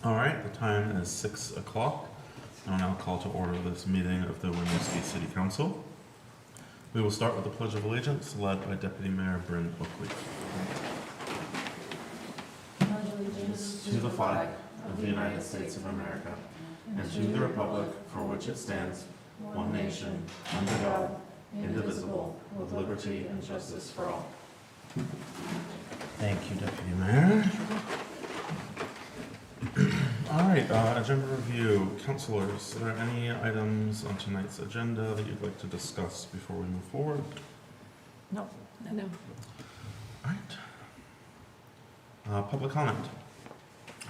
All right, the time is 6 o'clock. I'll now call to order this meeting of the Winooski City Council. We will start with the Pledge of Allegiance, led by Deputy Mayor Bryn Oakley. Pledge allegiance To the flag of the United States of America, and to the republic for which it stands, one nation, under God, indivisible, with liberty and justice for all. Thank you, Deputy Mayor. All right, agenda review. Councilors, are there any items on tonight's agenda that you'd like to discuss before we move forward? No. All right. Public comment.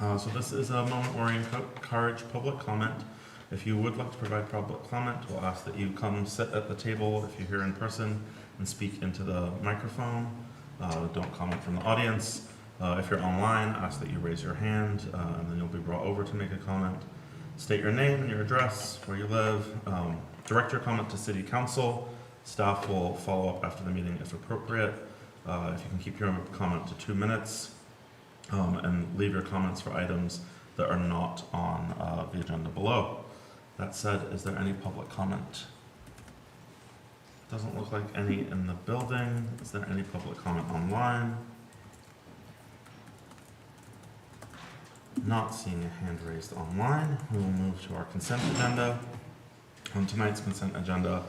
So this is a moment where we encourage public comment. If you would like to provide public comment, we'll ask that you come sit at the table if you're here in person and speak into the microphone. Don't comment from the audience. If you're online, ask that you raise your hand, and then you'll be brought over to make a comment. State your name and your address, where you live. Direct your comment to City Council. Staff will follow up after the meeting if appropriate. If you can keep your comment to 2 minutes, and leave your comments for items that are not on the agenda below. That said, is there any public comment? Doesn't look like any in the building. Is there any public comment online? Not seeing a hand raised online. We will move to our consent agenda. On tonight's consent agenda,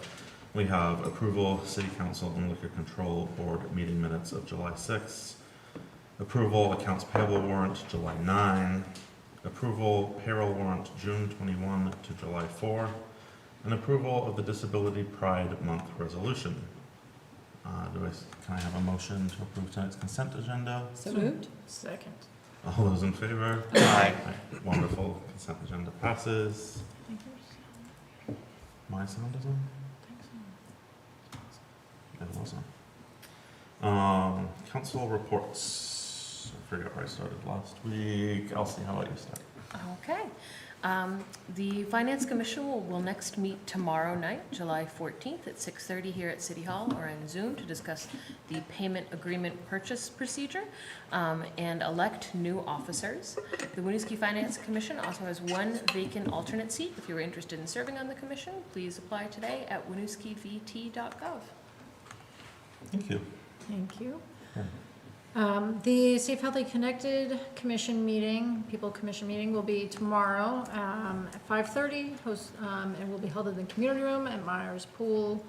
we have approval, City Council and Liquor Control Board meeting minutes of July 6th. Approval, accounts payable warrant, July 9. Approval, payroll warrant, June 21 to July 4. And approval of the Disability Pride Month resolution. Can I have a motion to approve tonight's consent agenda? So moved. Second. All those in favor? Aye. Wonderful. Consent agenda passes. My sound is on? It was on. Council reports. I forgot where I started last week. Elsie, how about you start? Okay. The Finance Commission will next meet tomorrow night, July 14th at 6:30 here at City Hall or on Zoom to discuss the payment agreement purchase procedure and elect new officers. The Winooski Finance Commission also has one vacant alternate seat. If you're interested in serving on the commission, please apply today at winooskivt.gov. Thank you. Thank you. Yeah. The Safe Healthy Connected Commission meeting, People Commission meeting, will be tomorrow at 5:30. It will be held in the community room at Myers Pool.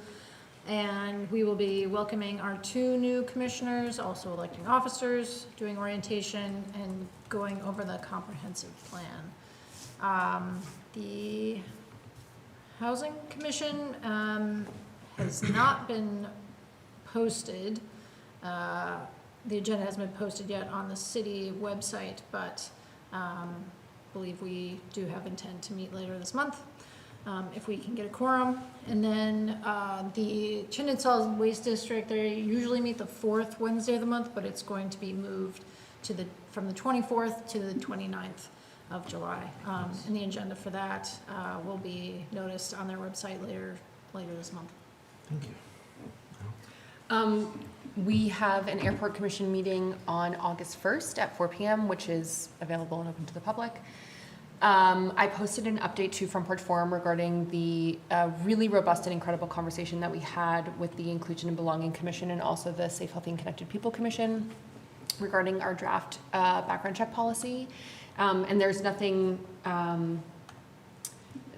And we will be welcoming our 2 new commissioners, also electing officers, doing orientation, and going over the comprehensive plan. The Housing Commission has not been posted. The agenda hasn't been posted yet on the city website, but believe we do have intent to meet later this month, if we can get a quorum. And then the Chinnetsaw Waste District, they usually meet the 4th Wednesday of the month, but it's going to be moved to from the 24th to the 29th of July. And the agenda for that will be noticed on their website later this month. Thank you. We have an airport commission meeting on August 1st at 4 p.m., which is available and open to the public. I posted an update to Front Porch Forum regarding the really robust and incredible conversation that we had with the Inclusion and Belonging Commission and also the Safe, Healthy, and Connected People Commission regarding our draft background check policy. And there's nothing...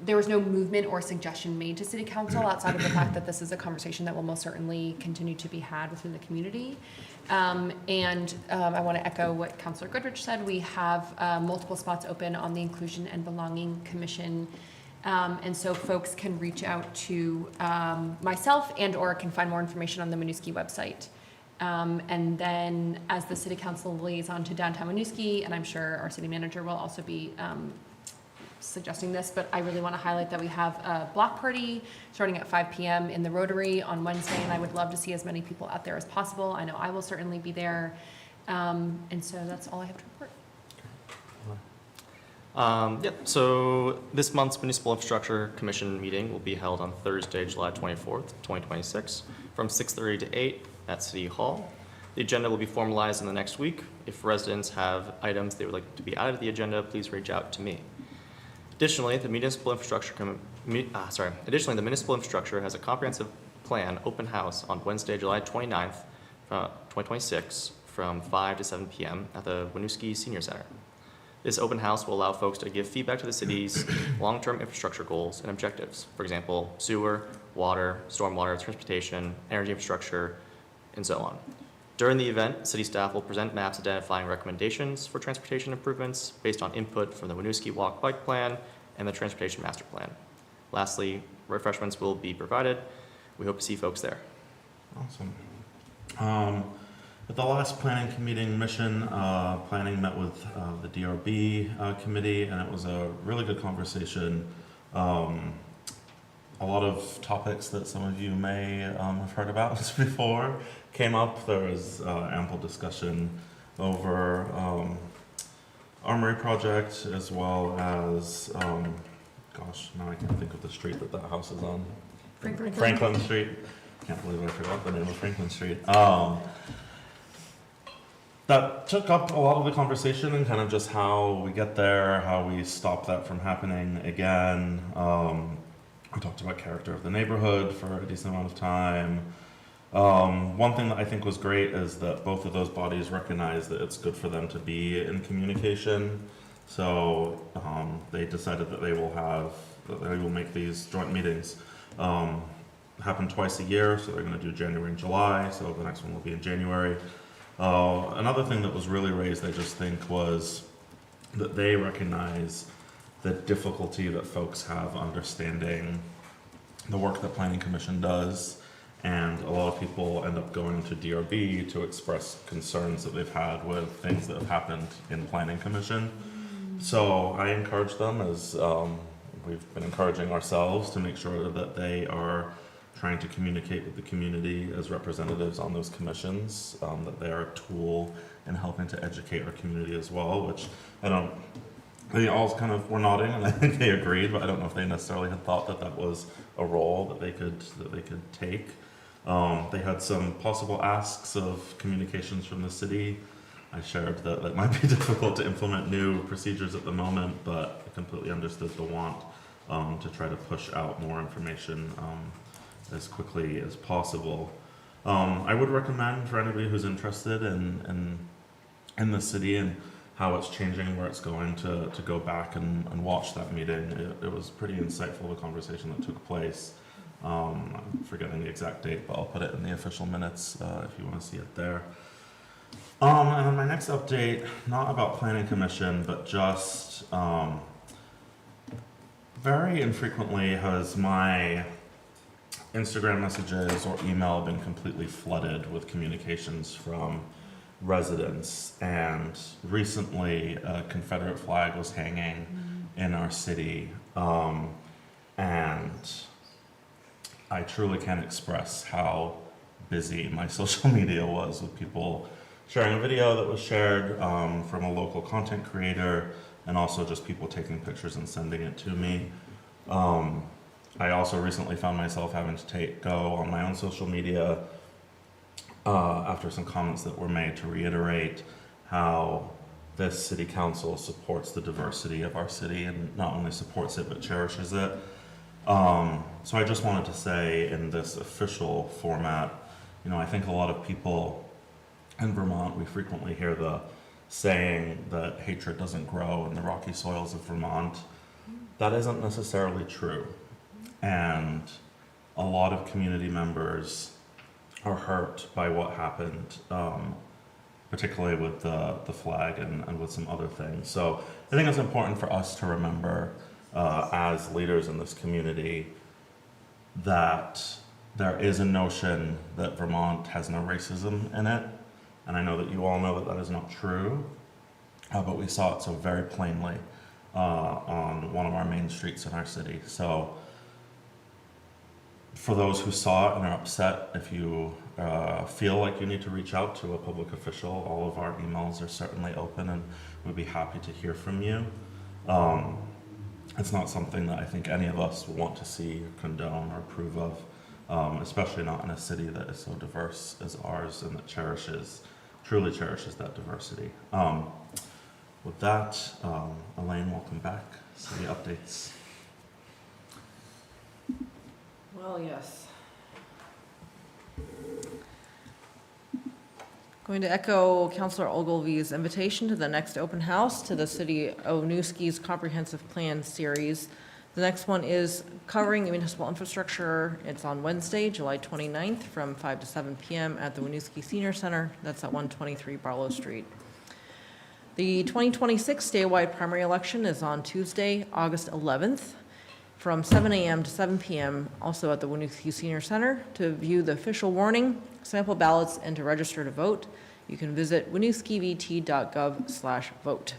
There was no movement or suggestion made to City Council outside of the fact that this is a conversation that will most certainly continue to be had within the community. I want to echo what Councilor Goodrich said. We have multiple spots open on the Inclusion and Belonging Commission. And so folks can reach out to myself and or can find more information on the Winooski website. And then as the City Council liaison to downtown Winooski, and I'm sure our city manager will also be suggesting this, but I really want to highlight that we have a block party starting at 5 p.m. in the Rotary on Wednesday, and I would love to see as many people out there as possible. I know I will certainly be there. And so that's all I have to report. So this month's Municipal Infrastructure Commission meeting will be held on Thursday, July 24th, 2026, from 6:30 to 8 at City Hall. The agenda will be formalized in the next week. If residents have items they would like to be added to the agenda, please reach out to me. Additionally, the municipal infrastructure has a comprehensive plan open house on Wednesday, July 29th, 2026, from 5 to 7 p.m. at the Winooski Senior Center. This open house will allow folks to give feedback to the city's long-term infrastructure goals and objectives. For example, sewer, water, stormwater, transportation, energy infrastructure, and so on. During the event, city staff will present maps identifying recommendations for transportation improvements based on input from the Winooski Walk Bike Plan and the Transportation Master Plan. Lastly, refreshments will be provided. We hope to see folks there. Awesome. At the last planning meeting mission, planning met with the DRB committee, and it was a really good conversation. A lot of topics that some of you may have heard about before came up. There was ample discussion over Armory project, as well as, gosh, now I can't think of the street that house is on. Franklin Street. Can't believe I forgot the name of Franklin Street. That took up a lot of the conversation and kind of just how we get there, how we stop that from happening again. We talked about character of the neighborhood for a decent amount of time. One thing that I think was great is that both of those bodies recognize that it's good for them to be in communication. So they decided that they will make these joint meetings happen twice a year. So they're going to do January and July. So the next one will be in January. Another thing that was really raised, I just think, was that they recognize the difficulty that folks have understanding the work that Planning Commission does, and a lot of people end up going to DRB to express concerns that they've had with things that have happened in Planning Commission. So I encourage them, as we've been encouraging ourselves, to make sure that they are trying to communicate with the community as representatives on those commissions, that they are a tool in helping to educate our community as well, which they all kind of were nodding, and I think they agreed, but I don't know if they necessarily had thought that that was a role that they could take. They had some possible asks of communications from the city. I shared that it might be difficult to implement new procedures at the moment, but I completely understood the want to try to push out more information as quickly as possible. I would recommend for anybody who's interested in the city and how it's changing, where it's going, to go back and watch that meeting. It was pretty insightful, the conversation that took place. I'm forgetting the exact date, but I'll put it in the official minutes if you want to see it there. And then my next update, not about Planning Commission, but just very infrequently has my Instagram messages or email been completely flooded with communications from residents. And recently a Confederate flag was hanging in our city, and I truly can't express how busy my social media was with people sharing a video that was shared from a local content creator, and also just people taking pictures and sending it to me. I also recently found myself having to go on my own social media after some comments that were made to reiterate how this city council supports the diversity of our city, and not only supports it but cherishes it. So I just wanted to say in this official format, I think a lot of people in Vermont, we frequently hear the saying that hatred doesn't grow in the rocky soils of Vermont. That isn't necessarily true. And a lot of community members are hurt by what happened, particularly with the flag and with some other things. So I think it's important for us to remember as leaders in this community that there is a notion that Vermont has no racism in it. And I know that you all know that that is not true, but we saw it so very plainly on one of our main streets in our city. So for those who saw it and are upset, if you feel like you need to reach out to a public official, all of our emails are certainly open, and we'd be happy to hear from you. It's not something that I think any of us would want to see, condone, or approve of. especially not in a city that is so diverse as ours and that truly cherishes that diversity. With that, Elaine, welcome back. City updates. Well, yes. Going to echo Councilor Ogilvy's invitation to the next open house to the City of Winooski's Comprehensive Plan Series. The next one is covering municipal infrastructure. It's on Wednesday, July 29th from 5 to 7 p.m. at the Winooski Senior Center. That's at 123 Barlow Street. The 2026 statewide primary election is on Tuesday, August 11th from 7 a.m. to 7 p.m. also at the Winooski Senior Center. To view the official warning, sample ballots, and to register to vote, you can visit winooskivt.gov/vote.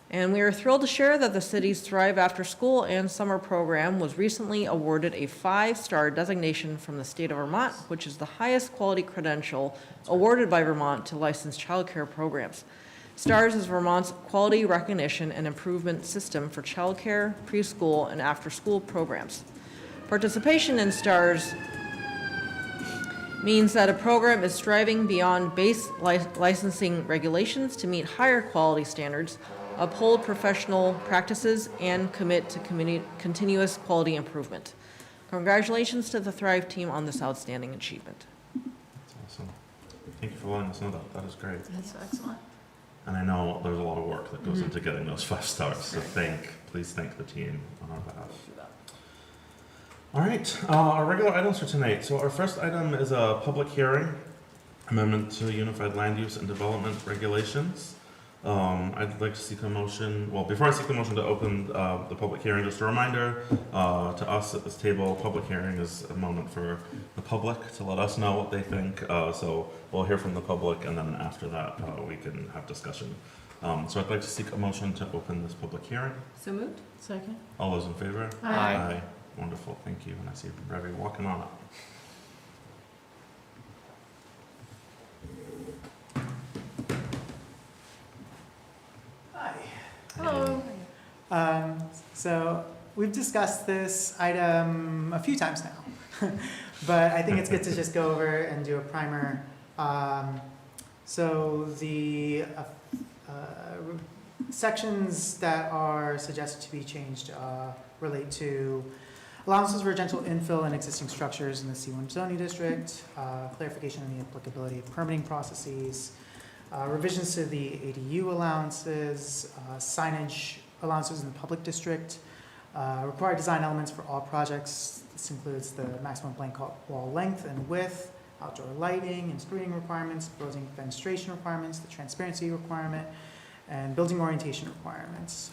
And we are thrilled to share that the city's Thrive After School and Summer program was recently awarded a 5-star designation from the state of Vermont, which is the highest quality credential awarded by Vermont to licensed childcare programs. STARS is Vermont's quality recognition and improvement system for childcare, preschool, and after-school programs. Participation in STARS means that a program is striving beyond base licensing regulations to meet higher quality standards, uphold professional practices, and commit to continuous quality improvement. Congratulations to the Thrive team on this outstanding achievement. That's awesome. Thank you for letting us know that. That is great. That's excellent. And I know there's a lot of work that goes into getting those 5 stars, so please thank the team on our behalf. All right, our regular items for tonight. So our first item is a public hearing, amendment to Unified Land Use and Development Regulations. I'd like to seek a motion, well, before I seek a motion to open the public hearing, just a reminder to us at this table, public hearing is a moment for the public to let us know what they think. So we'll hear from the public, and then after that, we can have discussion. So I'd like to seek a motion to open this public hearing. So moved? Second. All those in favor? Aye. Wonderful, thank you. And I see Brevi walking on up. Hi. Hello. So we've discussed this item a few times now, but I think it's good to just go over and do a primer. So the sections that are suggested to be changed relate to allowances for residential infill in existing structures in the C1 zoning district, clarification on the applicability of permitting processes, revisions to the ADU allowances, signage allowances in the public district, required design elements for all projects. This includes the maximum blank wall length and width, outdoor lighting and screening requirements, building fenestration requirements, the transparency requirement, and building orientation requirements.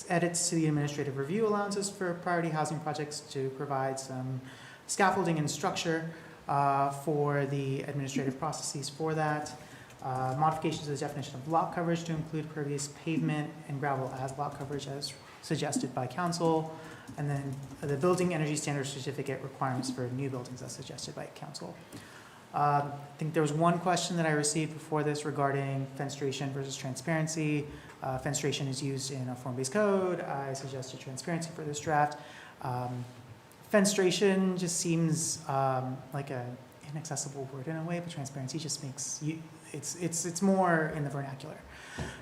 Edits to the administrative review allowances for priority housing projects to provide some scaffolding and structure for the administrative processes for that. Modifications to the definition of lot coverage to include pervious pavement and gravel as lot coverage as suggested by council. And then the building energy standard certificate requirements for new buildings as suggested by council. I think there was one question that I received before this regarding fenestration versus transparency. Fenestration is used in a form-based code. I suggested transparency for this draft. Fenestration just seems like an inaccessible word in a way, but transparency just makes you, it's more in the vernacular.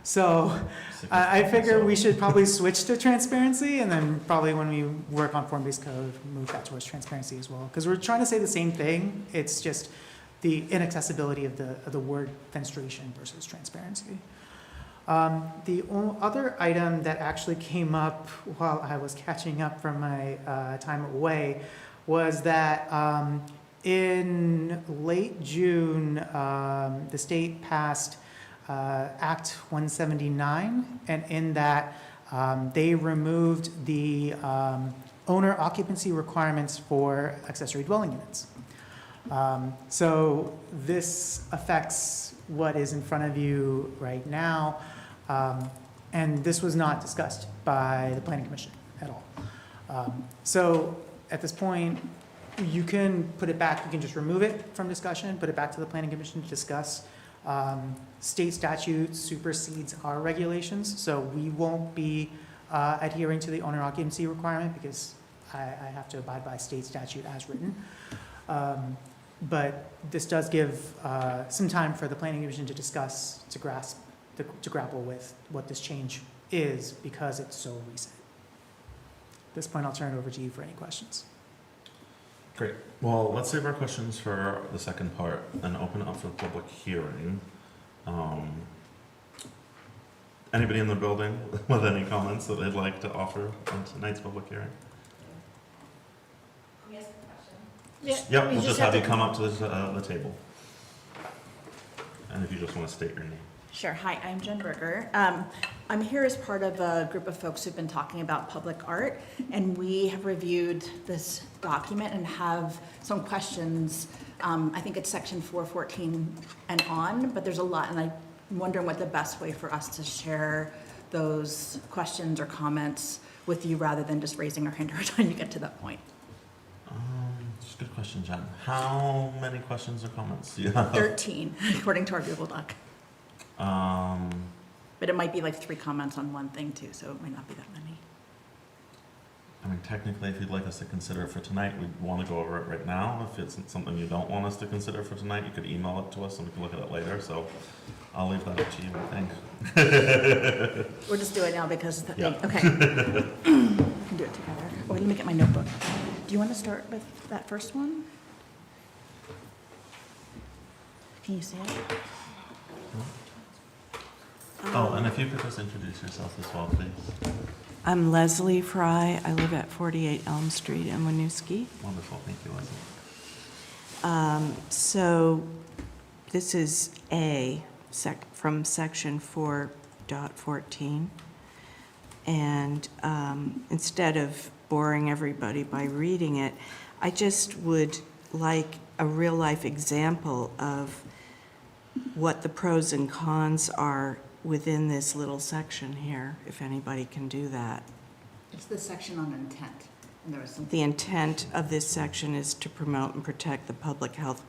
So I figure we should probably switch to transparency, and then probably when we work on form-based code, move that towards transparency as well. Because we're trying to say the same thing. It's just the inaccessibility of the word fenestration versus transparency. The other item that actually came up while I was catching up from my time away was that in late June, the state passed Act 179, and in that they removed the owner occupancy requirements for accessory dwelling units. So this affects what is in front of you right now, and this was not discussed by the Planning Commission at all. So at this point, you can put it back, you can just remove it from discussion, put it back to the Planning Commission to discuss. State statute supersedes our regulations, so we won't be adhering to the owner occupancy requirement because I have to abide by state statute as written. But this does give some time for the planning commission to discuss, to grasp, to grapple with what this change is because it's so recent. At this point, I'll turn it over to you for any questions. Great. Well, let's save our questions for the second part and open it up for public hearing. Anybody in the building with any comments that they'd like to offer on tonight's public hearing? Yep, we'll just have you come up to the table. And if you just want to state your name. Sure. Hi, I'm Jen Berger. I'm here as part of a group of folks who've been talking about public art, and we have reviewed this document and have some questions. I think it's section 414 and on, but there's a lot, and I'm wondering what the best way for us to share those questions or comments with you rather than just raising our hand every time you get to that point. It's a good question, Jen. How many questions or comments do you have? 13, according to our Google Doc. But it might be like 3 comments on one thing too, so it might not be that many. I mean, technically, if you'd like us to consider it for tonight, we'd want to go over it right now. If it's something you don't want us to consider for tonight, you could email it to us and we can look at it later. So I'll leave that up to you, I think. We'll just do it now because, Yeah. okay. We can do it together. Oh, let me get my notebook. Do you want to start with that first one? Can you see it? Oh, and if you could just introduce yourself as well, please. I'm Leslie Fry. I live at 48 Elm Street in Winooski. Wonderful, thank you, Leslie. So this is from section 4.14. And instead of boring everybody by reading it, I just would like a real-life example of what the pros and cons are within this little section here, if anybody can do that. It's the section on intent, and there was some. The intent of this section is to promote and protect the public health,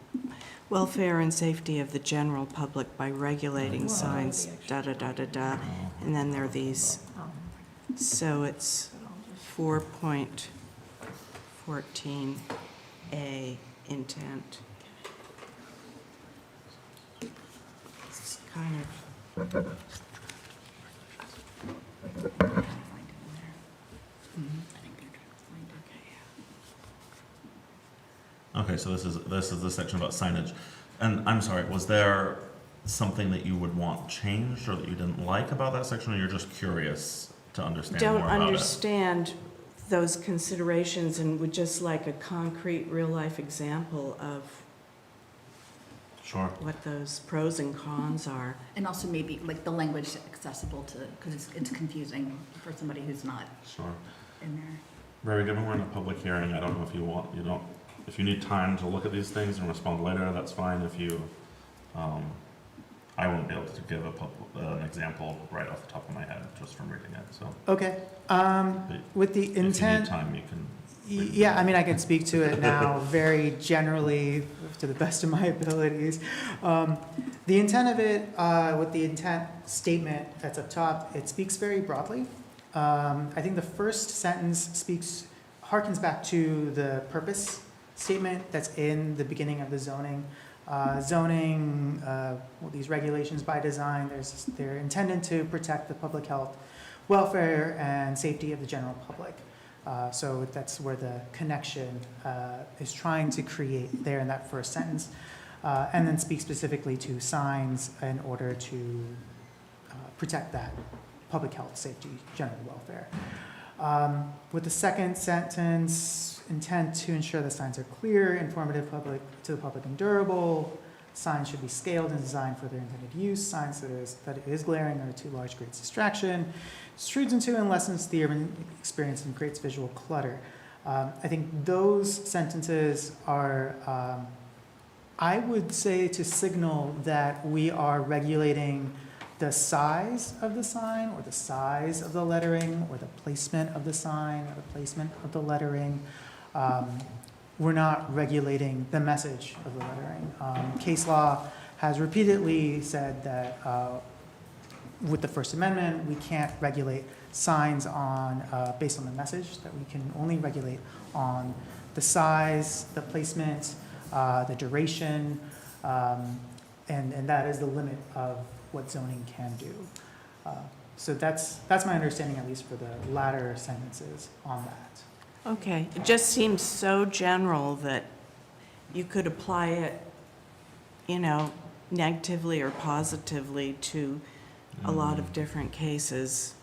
welfare, and safety of the general public by regulating signs, da-da-da-da-da, and then there are these. So it's 4.14A, intent. It's kind of. Okay, so this is the section about signage. And I'm sorry, was there something that you would want changed or that you didn't like about that section, or you're just curious to understand more Don't about understand those considerations and would just like a concrete, real-life example of it? Sure. what those pros and cons are. And also maybe like the language accessible to, because it's confusing for somebody who's not Sure. in there. Very good. We're in a public hearing. I don't know if you want, if you need time to look at these things and respond later, that's fine. If you, I won't be able to give an example right off the top of my head just from reading it, so. Okay, with the If you need intent, time, you can. yeah, I mean, I can speak to it now very generally to the best of my abilities. The intent of it, with the intent statement that's up top, it speaks very broadly. I think the first sentence harkens back to the purpose statement that's in the beginning of the zoning. These regulations by design, they're intended to protect the public health, welfare, and safety of the general public. So that's where the connection is trying to create there in that first sentence, and then speak specifically to signs in order to protect that public health, safety, general welfare. With the second sentence, intent to ensure the signs are clear, informative to the public, and durable. Signs should be scaled and designed for their intended use. Signs that is glaring or too large creates distraction, intrudes into and lessens the urban experience and creates visual clutter. I think those sentences are, I would say, to signal that we are regulating the size of the sign or the size of the lettering or the placement of the sign or the placement of the lettering. We're not regulating the message of the lettering. Case law has repeatedly said that with the First Amendment, we can't regulate signs on, based on the message, that we can only regulate on the size, the placement, the duration, and that is the limit of what zoning can do. So that's my understanding, at least for the latter sentences on that. Okay, it just seems so general that you could apply it, you know, negatively or positively to a lot of different cases.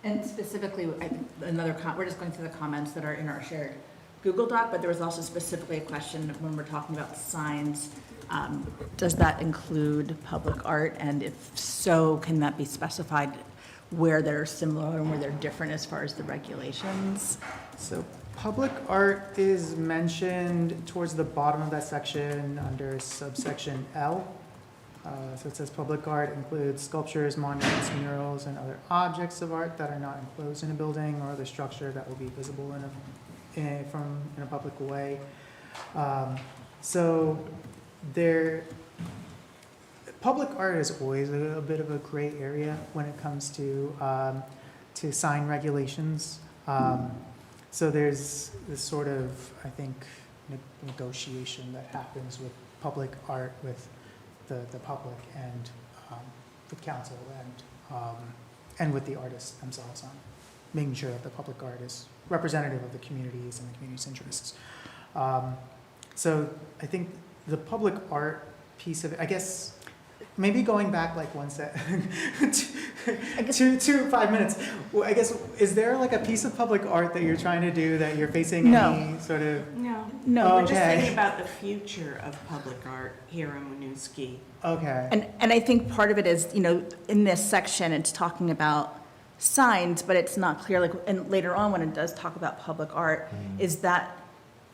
And specifically, I think we're just going through the comments that are in our shared Google Doc, but there was also specifically a question when we're talking about signs, does that include public art? And if so, can that be specified where they're similar and where they're different as far as the regulations? So public art is mentioned towards the bottom of that section under subsection L. So it says public art includes sculptures, monuments, murals, and other objects of art that are not enclosed in a building or other structure that will be visible in a public way. So public art is always a bit of a gray area when it comes to sign regulations. So there's this sort of, I think, negotiation that happens with public art with the public and with council and with the artists themselves on making sure that the public art is representative of the communities and the community's interests. So I think the public art piece of it, I guess, maybe going back like one set, 5 minutes. Well, I guess, is there like a piece of public art that you're trying to do that you're facing No. any sort of? No, we're just Okay. thinking about the future of public art here in Winooski. Okay. And I think part of it is, you know, in this section, it's talking about signs, but it's not clear, like, and later on when it does talk about public art,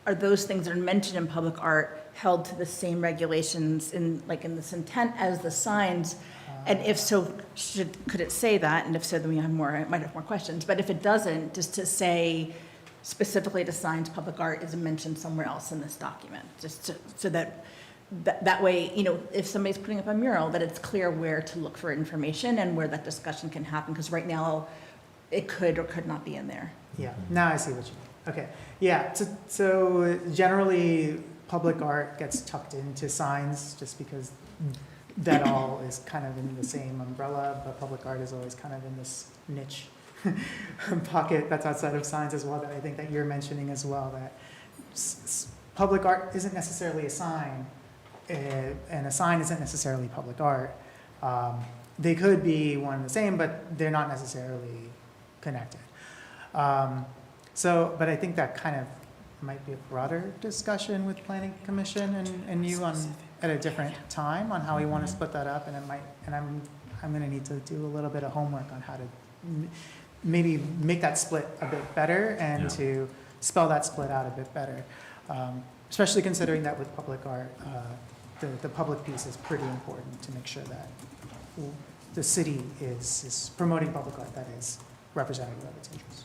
are those things that are mentioned in public art held to the same regulations in this intent as the signs? And if so, could it say that? And if so, then we might have more questions. But if it doesn't, just to say specifically to signs, public art is mentioned somewhere else in this document, so that way, you know, if somebody's putting up a mural, that it's clear where to look for information and where that discussion can happen, because right now, it could or could not be in there. Yeah, now I see what you mean. Okay, yeah, so generally, public art gets tucked into signs just because that all is kind of in the same umbrella, but public art is always kind of in this niche pocket that's outside of signs as well, that I think that you're mentioning as well, that public art isn't necessarily a sign, and a sign isn't necessarily public art. They could be one and the same, but they're not necessarily connected. But I think that kind of might be a broader discussion with Planning Commission and you at a different time on how we want to split that up, and I'm going to need to do a little bit of homework on how to maybe make that split a bit better and to spell that split out a bit better, especially considering that with public art, the public piece is pretty important to make sure that the city is promoting public art that is representative of its interests.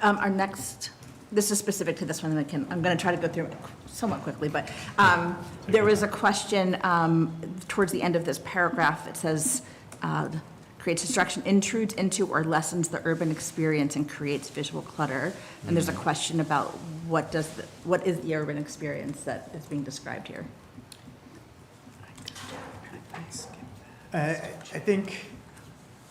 Our next, this is specific to this one, and I'm going to try to go through it somewhat quickly, but there was a question towards the end of this paragraph. It says, creates distraction, intrudes into or lessens the urban experience and creates visual clutter. And there's a question about what is the urban experience that is being described here? I think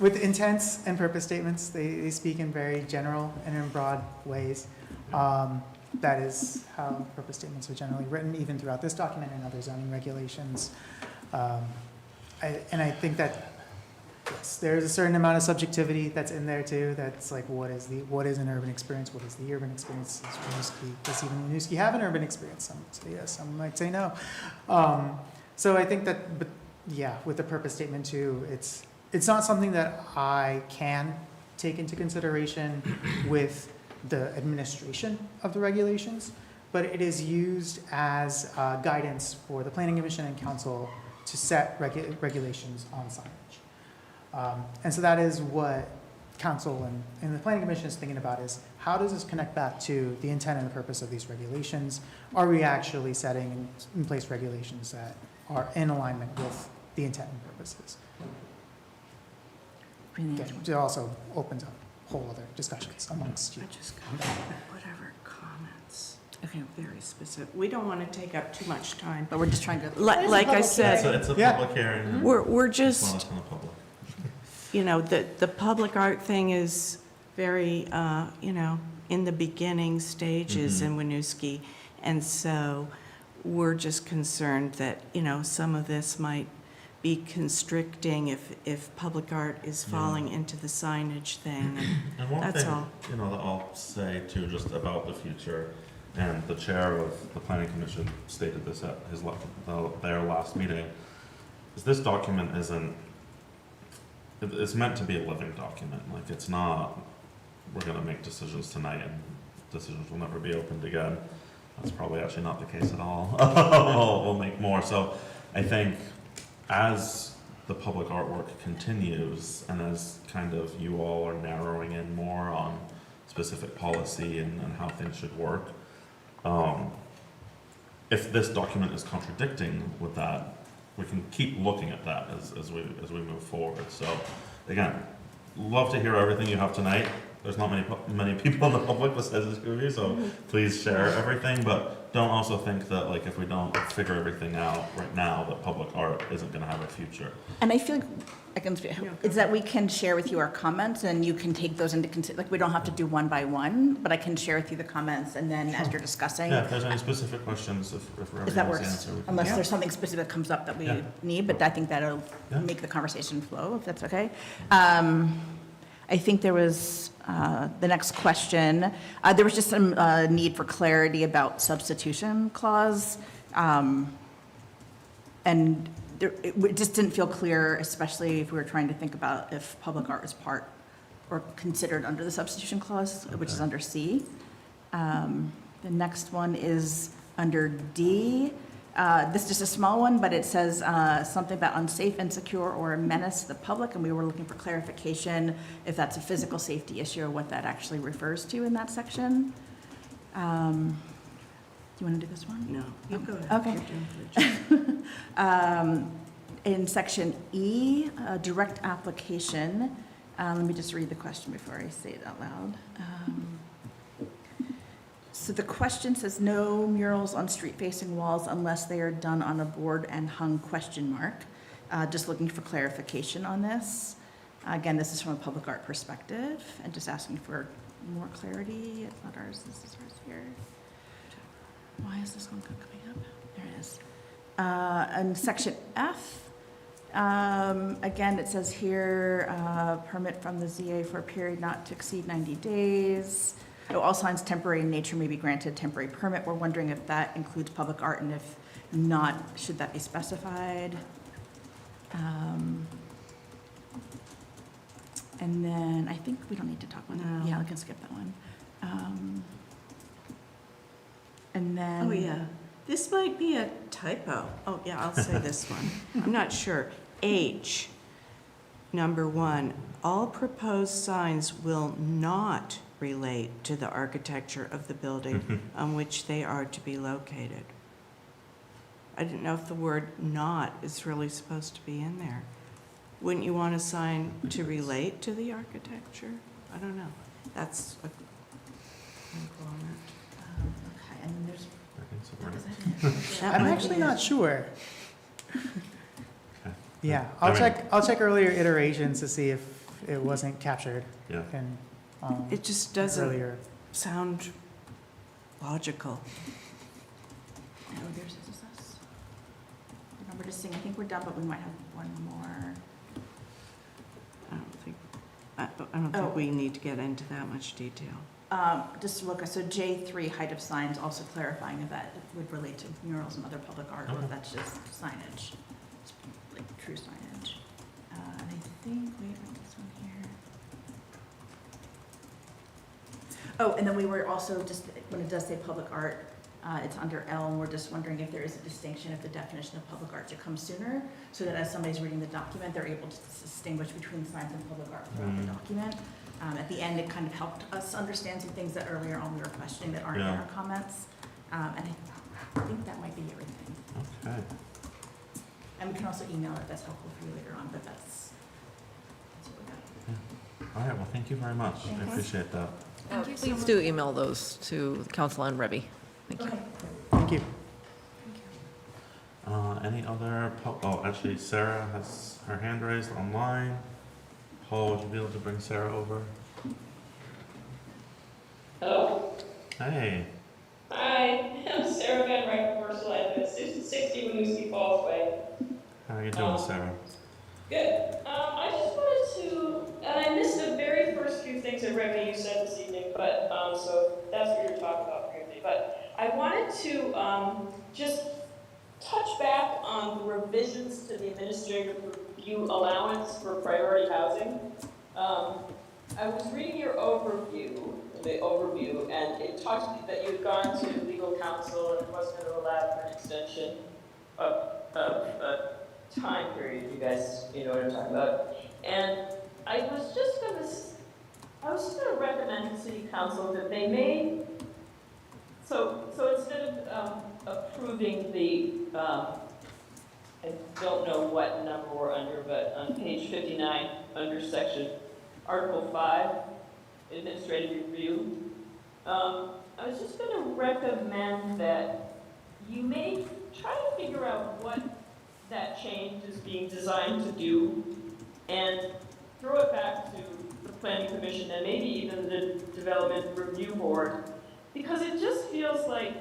with intents and purpose statements, they speak in very general and in broad ways. That is how purpose statements are generally written, even throughout this document and other zoning regulations. And I think that, yes, there's a certain amount of subjectivity that's in there too. That's like, what is an urban experience? What is the urban experience? Does even Winooski have an urban experience? Some say yes, some might say no. So I think that, but yeah, with the purpose statement too, it's not something that I can take into consideration with the administration of the regulations, but it is used as guidance for the Planning Commission and Council to set regulations on signage. And so that is what Council and the Planning Commission is thinking about, is how does this connect back to the intent and the purpose of these regulations? Are we actually setting in place regulations that are in alignment with the intent and purposes. Really? Again, it also opens up whole other discussions amongst you. I just got whatever comments. Okay, very specific. We don't want to take up too much time. But we're just trying to. Like I public said, It's a Yeah. public hearing. we're Well, just, it's on the public. you know, the public art thing is very, you know, in the beginning stages in Winooski. And so we're just concerned that, you know, some of this might be constricting if public art is falling into the signage thing. And one That's thing, all. you know, that I'll say too, just about the future, and the chair of the planning commission stated this at their last meeting, is this document isn't, it's meant to be a living document. Like, it's not, we're gonna make decisions tonight and decisions will never be opened again. That's probably actually not the case at all. We'll make more. So I think as the public artwork continues and as kind of you all are narrowing in more on specific policy and how things should work, if this document is contradicting with that, we can keep looking at that as we move forward. So again, love to hear everything you have tonight. There's not many people in the public besides the two of you, so please share everything, but don't also think that, like, if we don't figure everything out right now, that public art isn't gonna have a future. And I feel like, I can speak, is that we can share with you our comments and you can take those into like, we don't have to do one by one, but I can share with you the comments and then as you're discussing. Yeah, if there's any specific questions, if If that everyone's works, answer. we can- unless there's something specific that comes up that we Yeah. need, but I think that'll Yeah. make the conversation flow, if that's okay. I think there was, the next question, there was just some need for clarity about substitution clause. And it just didn't feel clear, especially if we were trying to think about if public art is part or considered under the substitution clause, which is Okay. under C. The next one is under D. This is just a small one, but it says something about unsafe, insecure, or a menace to the public, and we were looking for clarification if that's a physical safety issue or what that actually refers to in that section. Do you want to do this one? No, you go ahead. Okay. You're doing a good job. In section E, direct application, let me just read the question before I say it out loud. So the question says, no murals on street-facing walls unless they are done on a board and hung question mark. Just looking for clarification on this. Again, this is from a public art perspective, and just asking for more clarity. It's not ours, this is ours here. Why is this one coming up? There it is. And section F, again, it says here, permit from the ZA for a period not to exceed 90 days. Oh, all signs temporary in nature may be granted temporary permit. We're wondering if that includes public art, and if not, should that be specified? And then I think we don't need to talk about that. No. Yeah, I can skip that one. And then. Oh, yeah. This might be a typo. Oh, yeah, I'll say this one. I'm not sure. H, number 1, all proposed signs will not relate to the architecture of the building on which they are to be located. I didn't know if the word not is really supposed to be in there. Wouldn't you want a sign to relate to the architecture? I don't know. That's a comment. Okay, and then there's. I think so, right? That I'm might actually be not it. sure. Okay. Yeah, I mean- I'll check earlier iterations to see if it wasn't captured Yeah. in, It just doesn't earlier. sound logical. Oh, there's this. Remember to sing, I think we're done, but we might have one more. I don't Oh. think we need to get into that much detail. Just to look, so J3, height of signs, also clarifying if that would relate to murals and other public art, or if that's just signage, it's like true signage. And I think, wait, this one here. Oh, and then we were also just, when it does say public art, it's under L, and we're just wondering if there is a distinction if the definition of public art should come sooner, so that as somebody's reading the document, they're able to distinguish between signs and public art throughout the document. At the end, it kind of helped us understand some things that earlier on we were questioning that aren't in Yeah. our comments. And I think that might be everything. Okay. And we can also email it, that's helpful for you later on, but that's what we got. All right, well, thank you very much. I appreciate that. Thank you so Please much. do email those to Council and Reby. Thank you. Okay. Thank you. Any other, oh, actually, Sarah has her hand raised online. Paul, would you be able to bring Sarah over? Hello. Hey, Hi, I'm Sarah Van Wright, commercial admin, 60 Winooski Falls Way. how are you doing, Sarah? Good. I just wanted to, and I missed the very first few things that Rebecca you said this evening, but, so that's what you're talking about briefly. But I wanted to just touch back on the revisions to the administrative review allowance for priority housing. I was reading your overview, and it talked that you had gone to legal counsel and it wasn't going to allow for an extension of a time period. You guys, you know what I'm talking about. And I was just going to recommend to City Council that they may. So instead of approving the, I don't know what number we're under, but on page 59, under section Article 5, Administrative Review, I was just going to recommend that you may try to figure out what that change is being designed to do and throw it back to the Planning Commission and maybe even the Development Review Board, because it just feels like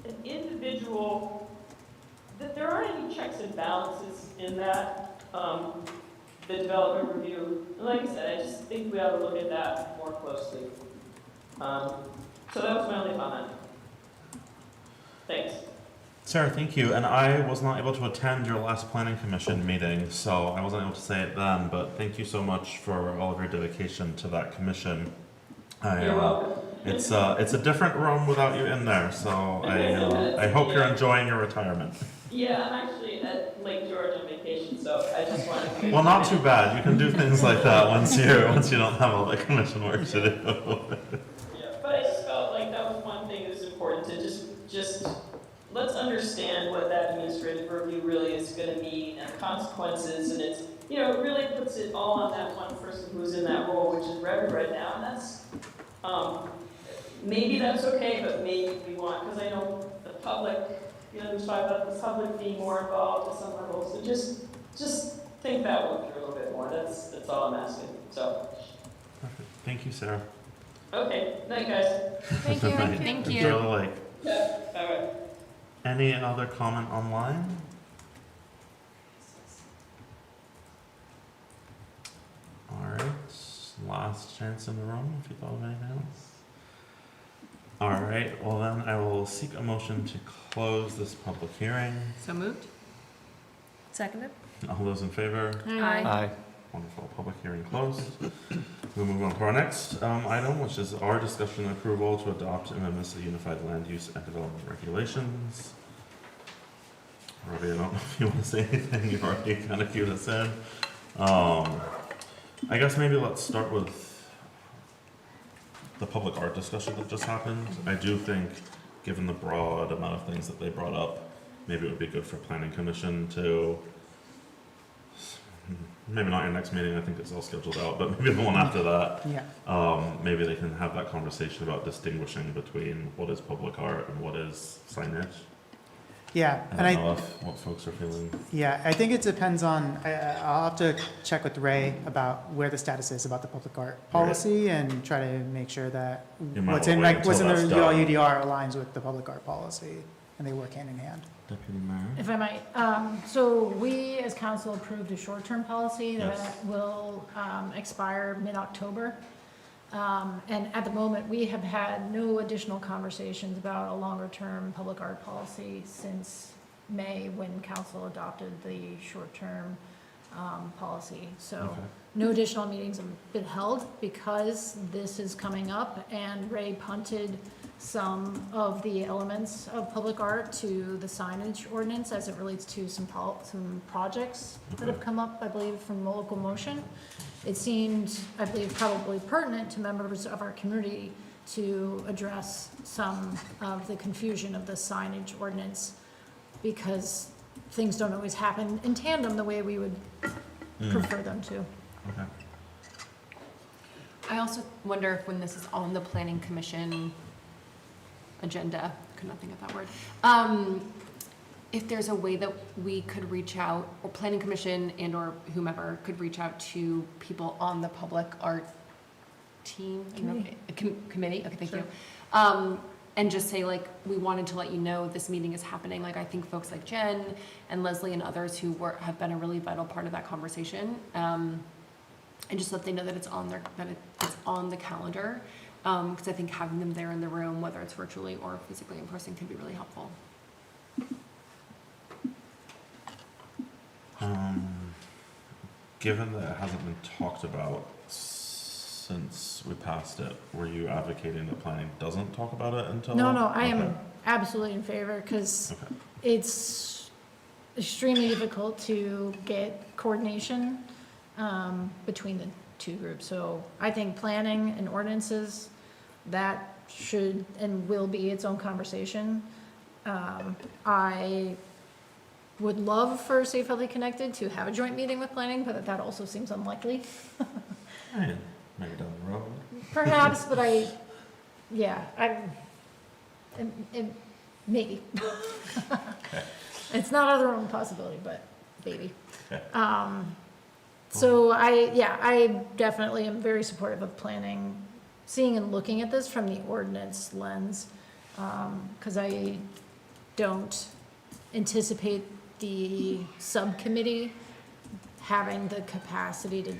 an individual, that there aren't any checks and balances in that, the development review. And like I said, I just think we ought to look at that more closely. So that was my only comment. Thanks. Sarah, thank you. And I was not able to attend your last planning commission meeting, so I wasn't able to say it then, but thank you so much for all of your dedication to that commission. You're welcome. It's a different room without you in there, so I hope you're enjoying your retirement. Yeah, I'm actually at Lake George on vacation, so I just wanted to. Well, not too bad. You can do things like that once you don't have all the commission work to do. Yeah, but I just felt like that was one thing that was important to just let's understand what that administrative review really is going to mean and consequences, and it's, you know, it really puts it all on that one person who's in that role, which is Revy right now, and that's maybe that's okay, but maybe we want, because I know the public, you know, we talk about the public being more involved at some level, so just think that one through a little bit more. That's all I'm asking. So. Perfect. Thank you, Sarah. Okay. Night, guys. Thank you. Night. Thank you. Enjoy the lake. Yeah. All right. Any other comment online? All right. Last chance in the room if you thought of anything else. All right. Well, then I will seek a motion to close this public hearing. So moved? Seconded? All those in favor? Aye. Aye. Wonderful. Public hearing closed. We'll move on to our next item, which is our discussion and approval to adopt amendments to the Unified Land Use and Development Regulations. Robbie, I don't know if you want to say anything. You've already kind of queued us in. I guess maybe let's start with the public art discussion that just happened. I do think, given the broad amount of things that they brought up, maybe it would be good for Planning Commission to, maybe not your next meeting, I think it's all scheduled out, but maybe the one after that. Yeah. Maybe they can have that conversation about distinguishing between what is public art and what is signage. Yeah, I and don't know what folks are feeling. yeah, I think it depends on, I'll have to check with Ray about where the status is about the public art policy and try to make sure that You might what's wanna in, wait like, what's in until the that's done. ULUDR aligns with the public art policy, and they work hand in hand. Deputy Mayor? If I might, so we as council approved a short-term policy Yes. that will expire mid-October. And at the moment, we have had no additional conversations about a longer-term public art policy since May, when council adopted the short-term policy. So Okay. no additional meetings have been held because this is coming up, and Ray punted some of the elements of public art to the signage ordinance as it relates to some projects that have Okay. come up, I believe, from local motion. It seemed, I believe, probably pertinent to members of our community to address some of the confusion of the signage ordinance, because things don't always happen in tandem the way we would prefer them to. Okay. I also wonder if when this is on the planning commission agenda, could not think of that word, if there's a way that we could reach out, or planning commission and or whomever could reach out to people on the public art team? Committee, okay, thank you. And just say like, we wanted to let you know this meeting is happening. Like, I think folks like Jen and Leslie and others who have been a really vital part of that conversation. And just let they know that it's on it's on the calendar. Because I think having them there in the room, whether it's virtually or physically in person, can be really helpful. Given that it hasn't been talked about since we passed it, were you advocating that planning doesn't talk about it until? No, I Okay. am absolutely in favor, because Okay. it's extremely difficult to get coordination between the two groups. So I think planning and ordinances, that should and will be its own conversation. I would love for Safe Healthy Connected to have a joint meeting with planning, but that also seems unlikely. Maybe down the road. Perhaps, but maybe. It's not other own possibility, but maybe. Okay. So I definitely am very supportive of planning, seeing and looking at this from the ordinance lens, because I don't anticipate the subcommittee having the capacity to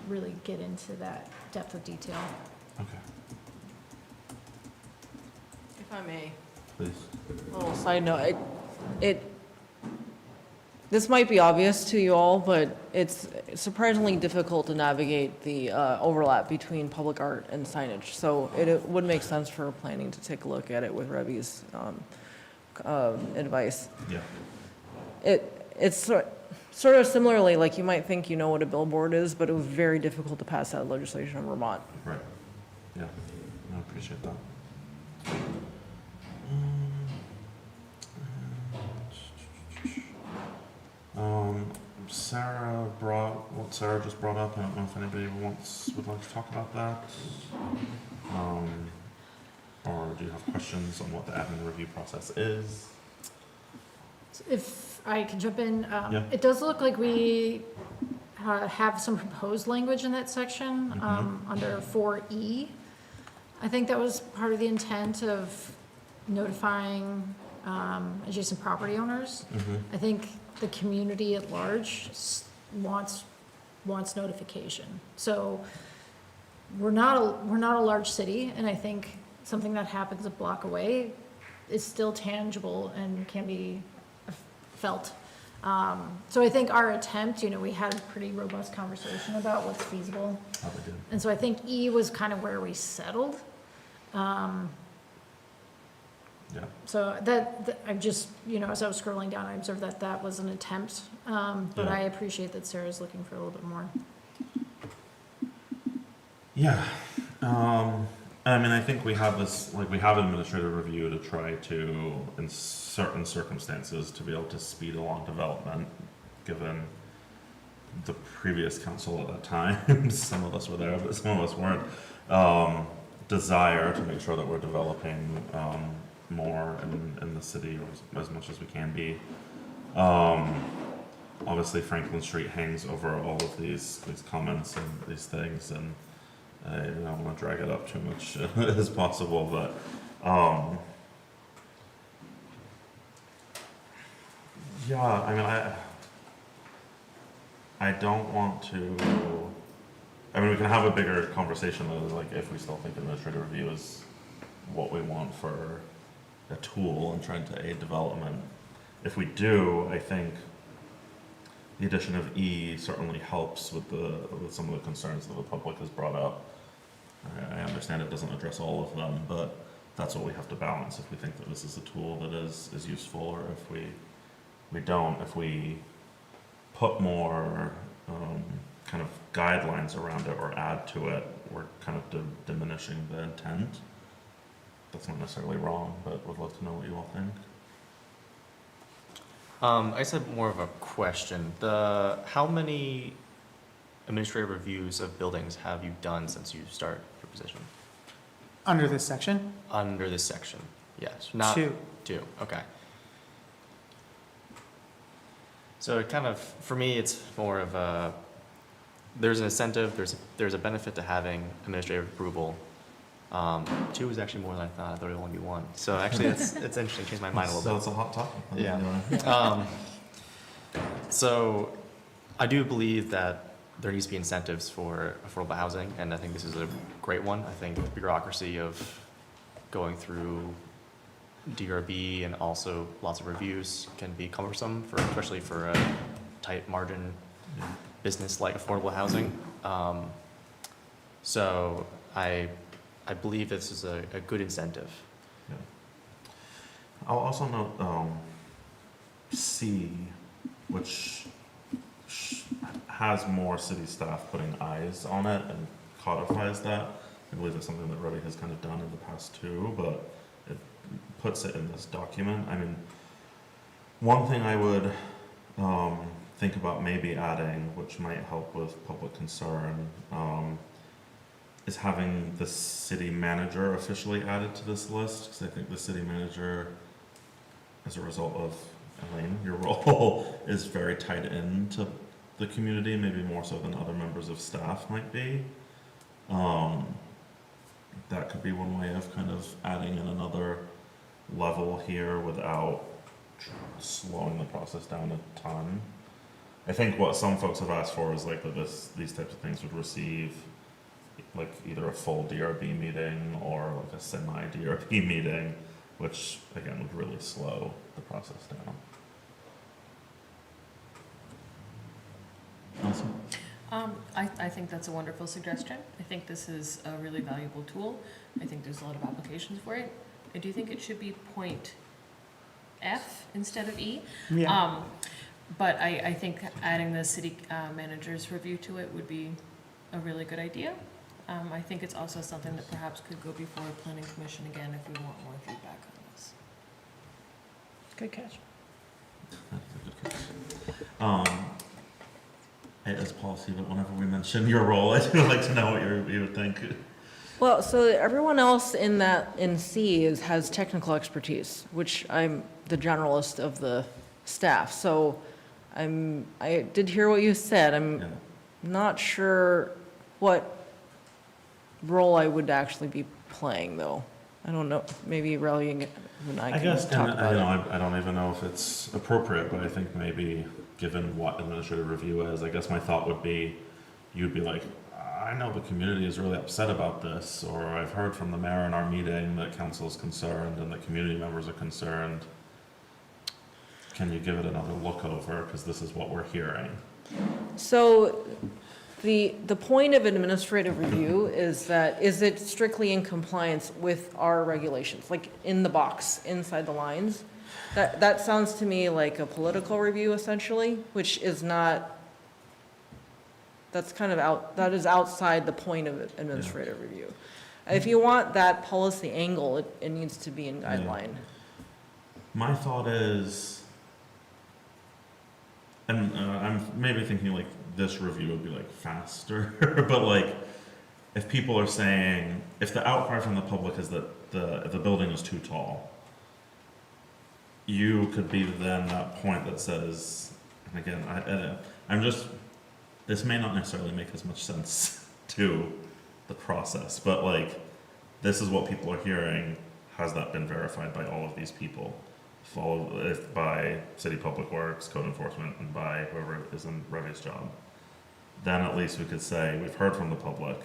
really get into that depth of detail. Okay, If I may, please. a little side note, this might be obvious to you all, but it's surprisingly difficult to navigate the overlap between public art and signage. So it would make sense for planning to take a look at it with Revi's advice. Yeah. It's sort of similarly, like you might think you know what a billboard is, but it was very difficult to pass that legislation in Vermont. Right. Yeah. I appreciate that. What Sarah just brought up, I don't know if anybody would like to talk about that. Or do you have questions on what the admin review process is? If I can jump in, Yeah. it does look like we have some proposed language in that section, under 4E. I think that was part of the intent of notifying adjacent property owners. I think the community at large wants notification. So we're not a large city, and I think something that happens a block away is still tangible and can be felt. So I think our attempt, we had a pretty robust conversation about what's feasible. Probably good. And so I think E was kind of where we settled. Yeah. So that I'm just, as I was scrolling down, I observed that was an attempt. But Yeah. I appreciate that Sarah's looking for a little bit more. Yeah. I mean, I think we have we have administrative review to try to, in certain circumstances, to be able to speed along development, given the previous council at that time, some of us were there, but some of us weren't, desire to make sure that we're developing more in the city as much as we can be. Obviously, Franklin Street hangs over all of these comments and these things, and I don't want to drag it up too much as possible, but yeah, I mean, I don't want to. I mean, we can have a bigger conversation of like if we still think administrative review is what we want for a tool in trying to aid development. If we do, I think the addition of E certainly helps with some of the concerns that the public has brought up. I understand it doesn't address all of them, but that's what we have to balance if we think that this is a tool that is useful, or if we don't. If we put more kind of guidelines around it or add to it, we're kind of diminishing the intent. That's not necessarily wrong, but would love to know what you all think. I just have more of a question. How many administrative reviews of buildings have you done since you started your position? Under this section, Under this section? Yes, not 2. two, okay. So it kind of, for me, it's more of a, there's an incentive, there's a benefit to having administrative approval. 2 is actually more than I thought. I thought it would only be 1. So actually, it's interesting. Changed my mind a So little it's a hot topic. Yeah. So I do believe that there needs to be incentives for affordable housing, and I think this is a great one. I think the bureaucracy of going through DRB and also lots of reviews can be cumbersome, especially for a tight margin business like affordable housing. So I believe this is a good incentive. Yeah. I'll also note C, which has more city staff putting eyes on it and codifies that. I believe it's something that Ruddy has kind of done in the past too, but it puts it in this document. I mean, one thing I would think about maybe adding, which might help with public concern, is having the city manager officially added to this list, because I think the city manager, as a result of, Elaine, your role, is very tied into the community, maybe more so than other members of staff might be. That could be one way of kind of adding in another level here without slowing the process down a ton. I think what some folks have asked for is like that these types of things would receive like either a full DRB meeting or like a semi-DRB meeting, which again would really slow the process down. Awesome. I think that's a wonderful suggestion. I think this is a really valuable tool. I think there's a lot of applications for it. I do think it should be point F instead of E. Yeah. But I think adding the city manager's review to it would be a really good idea. I think it's also something that perhaps could go before a planning commission again if we want more feedback on this. Good catch. It is policy, but whenever we mention your role, I do like to know what you would think. Well, so everyone else in C has technical expertise, which I'm the generalist of the staff. So I did hear what you said. I'm Yeah. not sure what role I would actually be playing, though. I don't know. Maybe rallying and I I can guess, talk and, about you it. know, I don't even know if it's appropriate, but I think maybe given what administrative review is, I guess my thought would be, you'd be like, I know the community is really upset about this, or I've heard from the mayor in our meeting that council is concerned and that community members are concerned. Can you give it another look over, because this is what we're hearing? So the point of administrative review is it strictly in compliance with our regulations, like in the box, inside the lines? That sounds to me like a political review essentially, which is not, that's kind of that is outside the point of administrative review. If you want that policy angle, it needs to be in guideline. My thought is, and I'm maybe thinking like this review would be like faster, but like if people are saying, if the outcry from the public is that the building is too tall, you could be then that point that says, and again, I'm just, this may not necessarily make as much sense to the process, but like, this is what people are hearing. Has that been verified by all of these people? If by City Public Works, Code Enforcement, and by whoever is in Revy's job, then at least we could say, we've heard from the public.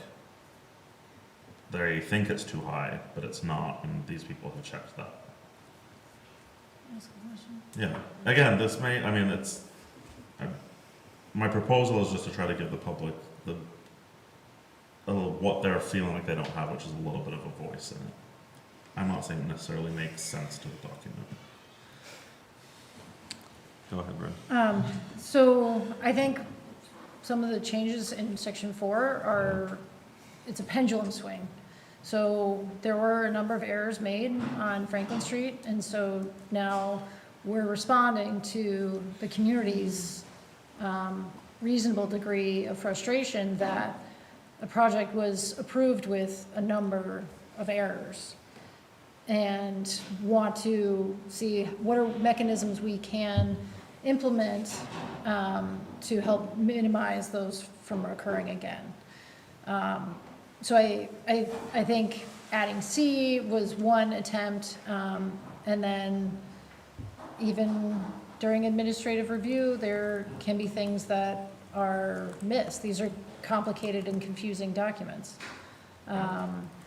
They think it's too high, but it's not, and these people have checked that. Ask a question. Yeah, again, this may, I mean, it's, my proposal is just to try to give the public what they're feeling like they don't have, which is a little bit of a voice in it. I'm not saying it necessarily makes sense to the document. Go ahead, Bryn. So I think some of the changes in section 4 are, it's a pendulum swing. So there were a number of errors made on Franklin Street, and so now we're responding to the community's reasonable degree of frustration that the project was approved with a number of errors, and want to see what are mechanisms we can implement to help minimize those from occurring again. So I think adding C was one attempt, and then even during administrative review, there can be things that are missed. These are complicated and confusing documents.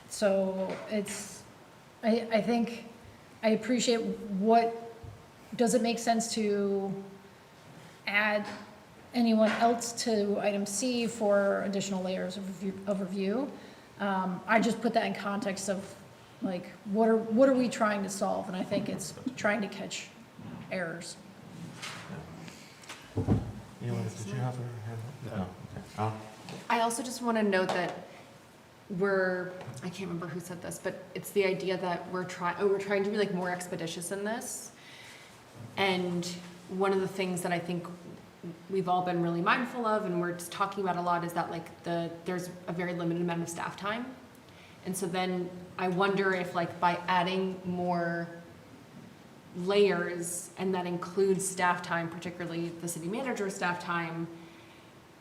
So I think I appreciate does it make sense to add anyone else to item C for additional layers of review? I just put that in context of, like, what are we trying to solve? And I think it's trying to catch errors. Did you have her hand up? No. Okay. I also just want to note that I can't remember who said this, but it's the idea that we're trying to be like more expeditious in this. And one of the things that I think we've all been really mindful of, and we're just talking about a lot, is that like there's a very limited amount of staff time. And so then I wonder if, like, by adding more layers, and that includes staff time, particularly the city manager's staff time,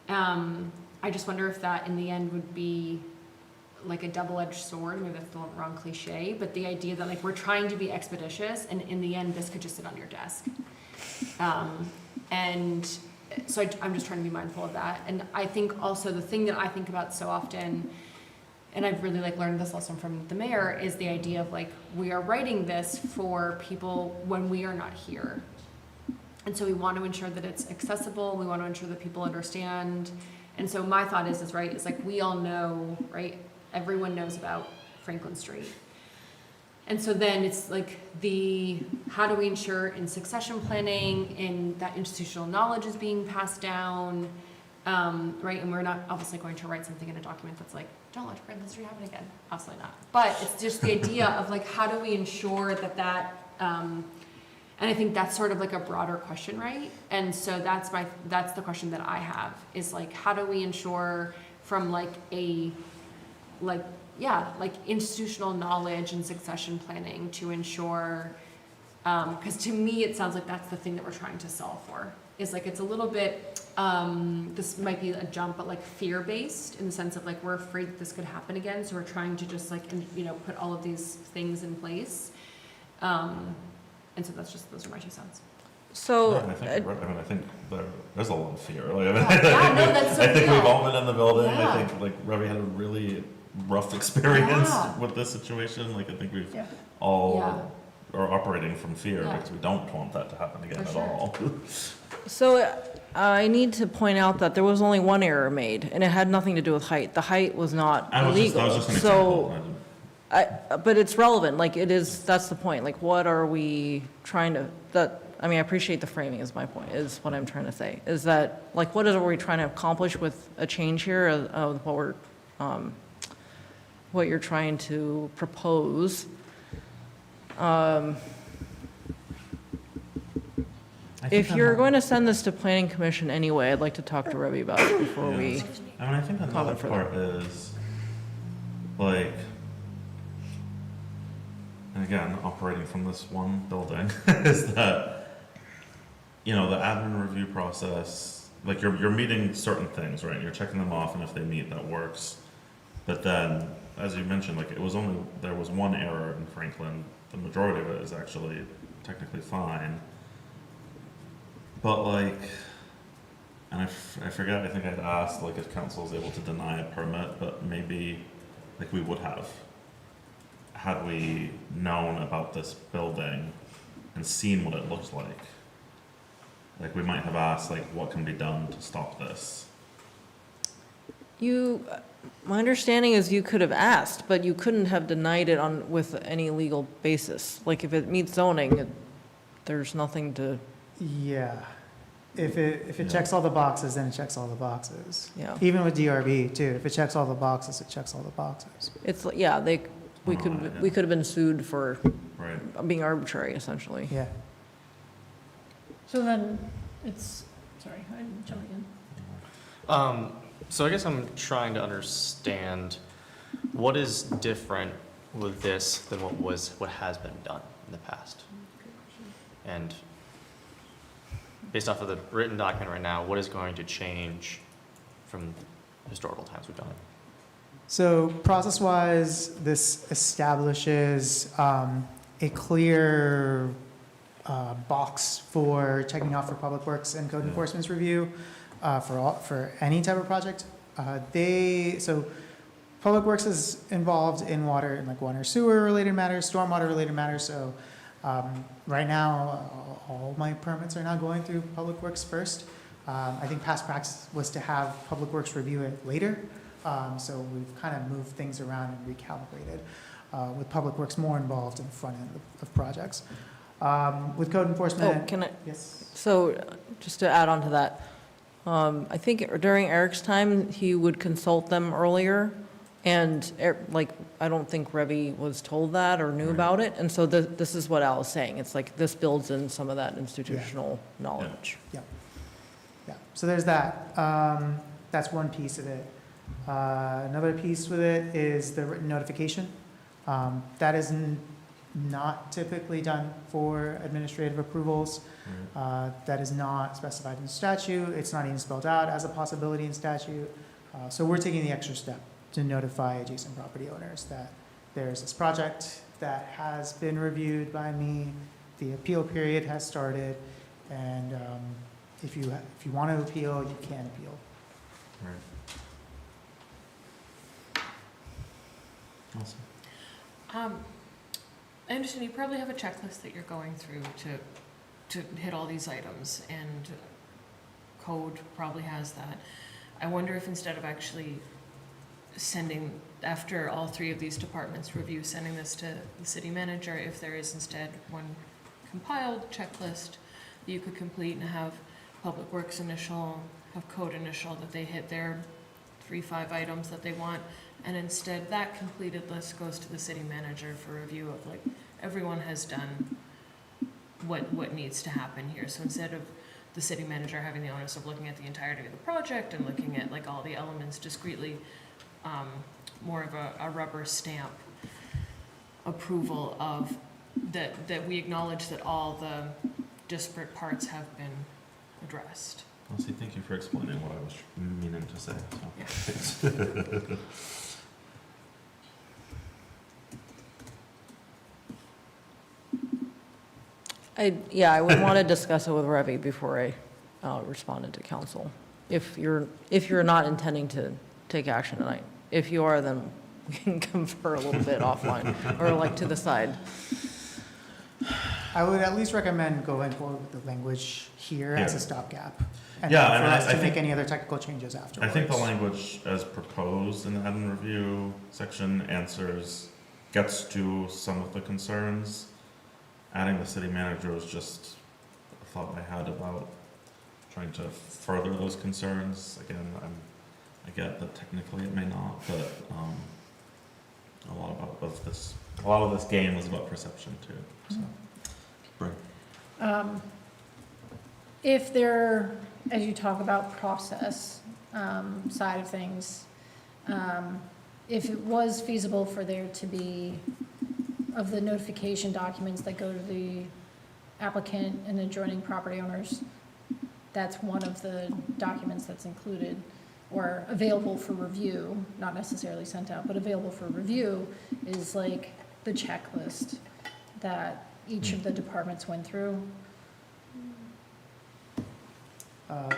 I just wonder if that in the end would be like a double-edged sword. Maybe that's the wrong cliche, but the idea that, like, we're trying to be expeditious, and in the end this could just sit on your desk. And so I'm just trying to be mindful of that. And I think also the thing that I think about so often, and I've really learned this lesson from the mayor, is the idea of, like, we are writing this for people when we are not here. And so we want to ensure that it's accessible. We want to ensure that people understand. And so my thought is like, we all know, right? Everyone knows about Franklin Street. And so then it's like how do we ensure in succession planning and that institutional knowledge is being passed down, right? And we're not obviously going to write something in a document that's like, don't let Franklin Street happen again. Absolutely not. But it's just the idea of, like, how do we ensure that and I think that's sort of like a broader question, right? And so that's the question that I have, is like, how do we ensure from institutional knowledge and succession planning to ensure, because to me it sounds like that's the thing that we're trying to solve for, is like, it's a little bit, this might be a jump, but like fear-based, in the sense of, like, we're afraid that this could happen again, so we're trying to just, like, put all of these things in place. And so those are my 2 cents. So, I think there's a lot of fear. Like, That's so I think real. we've all been in the building. Yeah. I think, like, Ravi had a really rough experience Yeah. with this situation. Like, I think we've Yeah. all are operating from fear Yeah. because we don't want that to happen again For at sure. all. so I need to point out that there was only one error made, and it had nothing to do with height. The height was not That was illegal. just an So, example. but it's relevant, like, that's the point, like, what are we trying to, I appreciate the framing is my point, is what I'm trying to say, is that, like, what are we trying to accomplish with a change here, of what you're trying to propose? If you're going to send this to planning commission anyway, I'd like to talk to Revy about it before we, I think another comment further. part is, like, and again, operating from this one building, is that, the admin review process, like, you're meeting certain things, right? You're checking them off, and if they meet, that works. But then, as you mentioned, like, there was one error in Franklin. The majority of it is actually technically fine. But, like, and I forget, I think I'd asked, like, if council is able to deny a permit, but maybe, like, we would have, had we known about this building and seen what it looked like. Like, we might have asked, like, what can be done to stop this? my understanding is you could have asked, but you couldn't have denied it with any legal basis. Like, if it meets zoning, there's nothing to, Yeah. If it checks all the boxes, then it checks all the boxes. yeah. Even with DRB too, if it checks all the boxes, it checks all the boxes. It's, yeah, we could have been sued for Right. being arbitrary, essentially. Yeah. So then, it's, sorry, I'm jumping in. So I guess I'm trying to understand what is different with this than what has been done in the past? And based off of the written document right now, what is going to change from historical times we've done it? So process-wise, this establishes a clear box for checking off for Public Works and Code Enforcement's review for any type of project. So Public Works is involved in water and like water sewer related matters, stormwater related matters. So right now, all my permits are now going through Public Works first. I think past practice was to have Public Works review it later. So we've kind of moved things around and recalibrated with Public Works more involved in the front end of projects. With code enforcement. Oh, can I, Yes. so just to add on to that, I think during Eric's time, he would consult them earlier. And I don't think Revy was told that or knew about it. And so this is what Al is saying. It's like this builds in some of that institutional knowledge. Yeah. So there's that. That's one piece of it. Another piece with it is the written notification. That is not typically done for administrative approvals. That is not specified in statute. It's not even spelled out as a possibility in statute. So we're taking the extra step to notify adjacent property owners that there's this project that has been reviewed by me. The appeal period has started, and if you want to appeal, you can appeal. Right. Awesome. I understand you probably have a checklist that you're going through to hit all these items, and code probably has that. I wonder if instead of actually sending, after all three of these departments review, sending this to the city manager, if there is instead one compiled checklist that you could complete and have Public Works initial, have code initial, that they hit their 3-5 items that they want, and instead that completed list goes to the city manager for review of like, everyone has done what needs to happen here. So instead of the city manager having the onus of looking at the entirety of the project and looking at like all the elements discreetly, more of a rubber stamp approval of that we acknowledge that all the disparate parts have been addressed. Elsie, thank you for explaining what I was meaning to say. Yeah. Thanks. I would want to discuss it with Revy before I responded to council. If you're not intending to take action tonight. If you are, then we can confer a little bit offline or like to the side. I would at least recommend going forward with the language here as a stopgap. And Yeah, then for and us I to make think- any other technical changes I afterwards. think the language as proposed in the admin review section gets to some of the concerns. Adding the city manager was just a thought I had about trying to further those concerns. Again, I get that technically it may not, but a lot of this game was about perception too. So, If there, as you talk about process side of things, if it was feasible for there to be, of the notification documents that go to the applicant and adjoining property owners, that's one of the documents that's included or available for review, not necessarily sent out, but available for review, is like the checklist that each of the departments went through.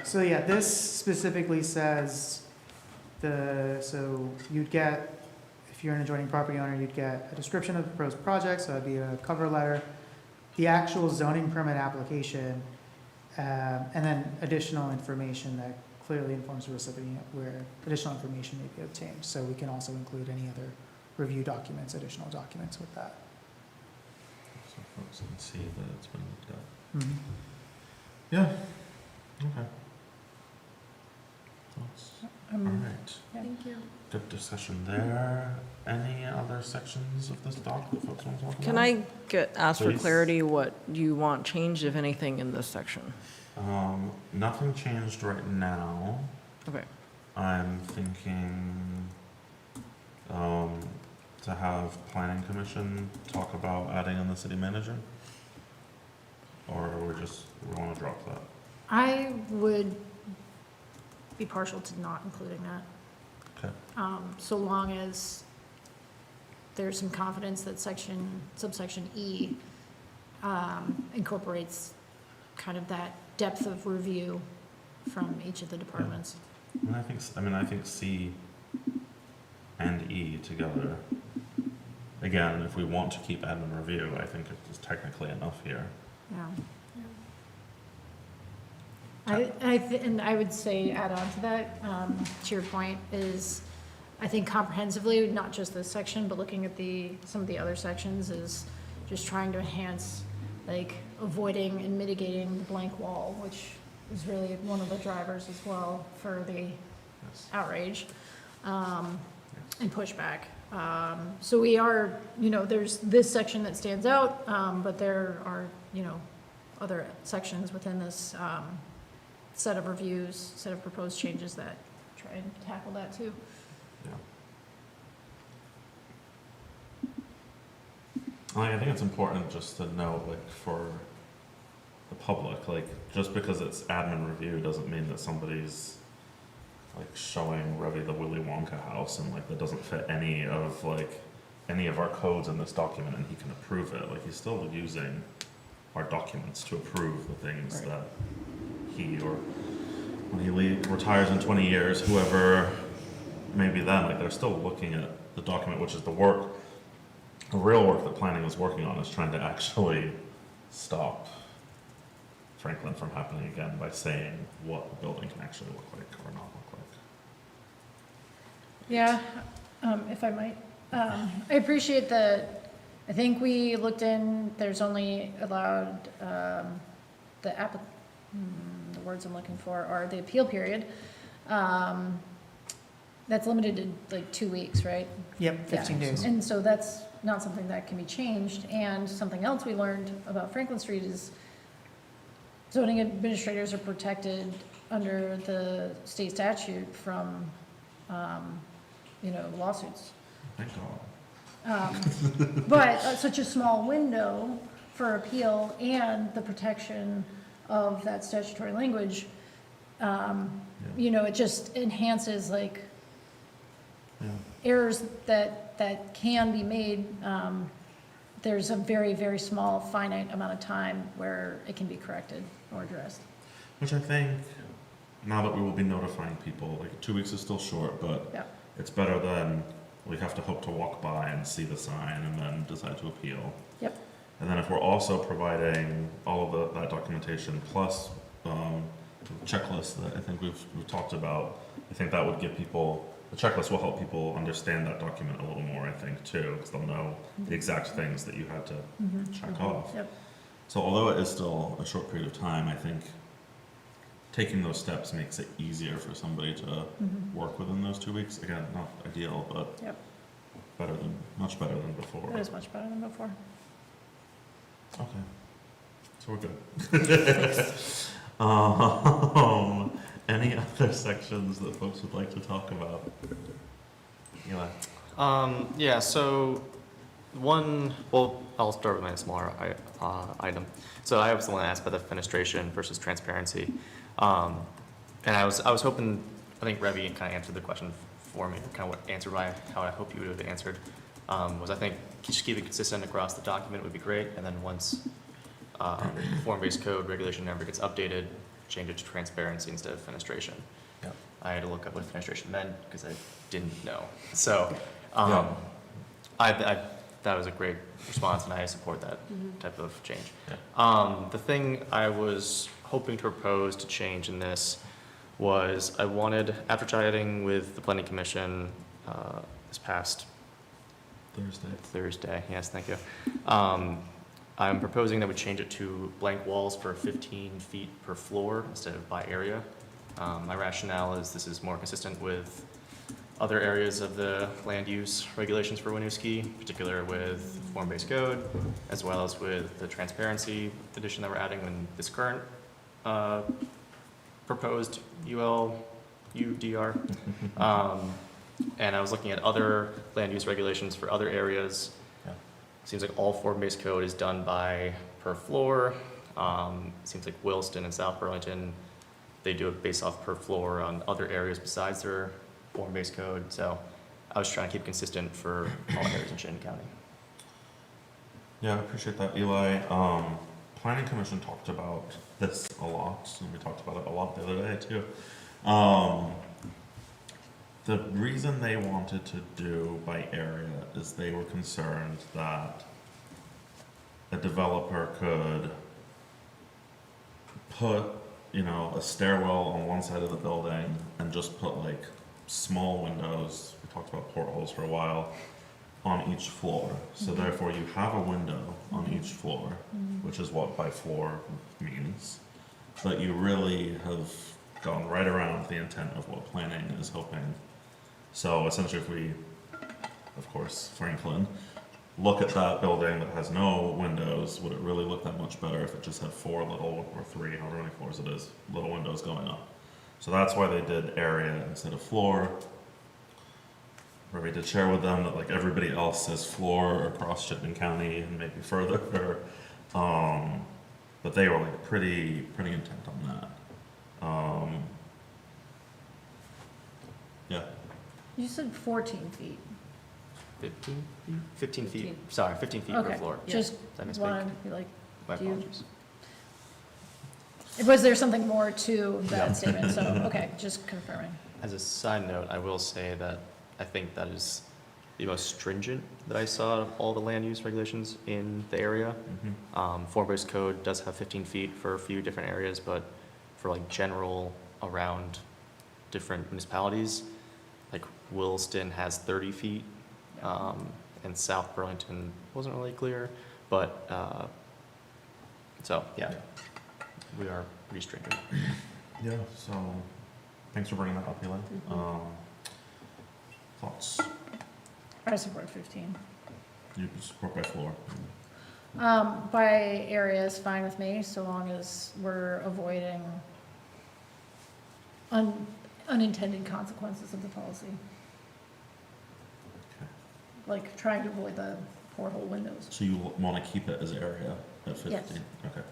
So yeah, this specifically says so you'd get, if you're an adjoining property owner, you'd get a description of the proposed project, so that'd be a cover letter, the actual zoning permit application, and then additional information that clearly informs the recipient where additional information may be obtained. So we can also include any other review documents, additional documents with that. so folks can see that it's been looked at. Mhm. Yeah. Okay. Thoughts? All Um, right. Thank you. Good discussion there. Any other sections of this doc that folks want to talk about? Can I ask for Please. clarity what you want changed, if anything, in this section? Nothing changed right now. Okay. I'm thinking, to have planning commission talk about adding in the city manager? Or we wanna drop that? I would be partial to not including that. Okay. So long as there's some confidence that subsection E, incorporates kind of that depth of review from each of the departments. And I think C and E together. Again, if we want to keep admin review, I think it's technically enough here. Yeah. And I would say add on to that, to your point, is I think comprehensively, not just this section, but looking at some of the other sections, is just trying to enhance, like, avoiding and mitigating the blank wall, which is really one of the drivers as well for the Yes. outrage, and pushback. So we are, there's this section that stands out, but there are, other sections within this, set of reviews, set of proposed changes that try and tackle that too. I think it's important just to note, like, for the public, like, just because it's admin review doesn't mean that somebody's, like, showing Revy the Willy Wonka house and, like, that doesn't fit any of our codes in this document and he can approve it. Like, he's still using our documents to approve the things Right. that he, or when he retires in 20 years, whoever may be then, like, they're still looking at the document, which is the real work that planning is working on, is trying to actually stop Franklin from happening again by saying what the building can actually look like or not look like. Yeah, if I might, I appreciate that. I think we looked in, there's only allowed, the words I'm looking for are the appeal period. That's limited to like 2 weeks, right? Yep, 15 Yeah. days. And so that's not something that can be changed. And something else we learned about Franklin Street is zoning administrators are protected under the state statute from, lawsuits. Thank God. But such a small window for appeal and the protection of that statutory language, it just enhances like Yeah. errors that can be made. There's a very, very small finite amount of time where it can be corrected or addressed. Which I think, now that we will be notifying people, like 2 weeks is still short, but Yeah. it's better than we have to hope to walk by and see the sign and then decide to appeal. Yep. And then if we're also providing all of that documentation plus the checklist that I think we've talked about, I think that would give people, the checklist will help people understand that document a little more, I think, too, because they'll know the exact things that you had to check off. Yep. So although it is still a short period of time, I think taking those steps makes it easier for somebody to work within those 2 weeks. Again, not ideal, but Yep. much better than before. It is much better than before. Okay, so we're good. Any other sections that folks would like to talk about? Eli? Yeah, so I'll start with my smaller item. So I was the one asked about the fenestration versus transparency. And I was hoping, I think Revy kind of answered the question for me, kind of how I hope you would have answered, was I think just keep it consistent across the document would be great, and then once form-based code regulation number gets updated, change it to transparency instead of fenestration. Yep. I had to look up what fenestration meant because I didn't know. So Yeah. that was a great response, and I support that type of change. Yeah. The thing I was hoping to propose to change in this was I wanted, after chatting with the planning commission this past Thursday, yes, thank you. I'm proposing that we change it to blank walls for 15 feet per floor instead of by area. My rationale is this is more consistent with other areas of the land use regulations for Winooski, in particular with form-based code, as well as with the transparency addition that we're adding in this current proposed ULUDR. And I was looking at other land use regulations for other areas. Yeah. Seems like all form-based code is done by per floor. Seems like Williston and South Burlington, they do it based off per floor on other areas besides their form-based code. So I was trying to keep consistent for all areas in Chittenden County. Yeah, I appreciate that, Eli. Planning Commission talked about this a lot, and we talked about it a lot the other day too. The reason they wanted to do by area is they were concerned that a developer could put, a stairwell on one side of the building and just put like small windows, we talked about portholes for a while, on each floor. So therefore you have a window on each floor, which is what by floor means. But you really have gone right around the intent of what planning is hoping. So essentially if we, of course, Franklin, look at that building that has no windows, would it really look that much better if it just had 4 little, or 3, however many floors it is, little windows going up? So that's why they did area instead of floor. Where we did share with them that like everybody else says floor across Chittenden County and maybe further. But they were like pretty intent on that. Yeah. You said 14 feet. 15 feet? 15 feet, sorry, 15 feet per Okay, floor. just Did I misspeak? wanted to be like, My do you- apologies. was there something more to that statement? So, okay, just confirming. As a side note, I will say that I think that is the most stringent that I saw of all the land use regulations in the area. Form-based code does have 15 feet for a few different areas, but for like general around different municipalities, like Williston has 30 feet, and South Burlington wasn't really clear, but, so, yeah, we are pretty stringent. Yeah, so thanks for bringing that up, Eli. Thoughts? I support 15. You can support by floor. By area is fine with me, so long as we're avoiding unintended consequences of the policy. Okay. Like trying to avoid the porthole windows. So you want to keep it as area at 15? Yes. Okay.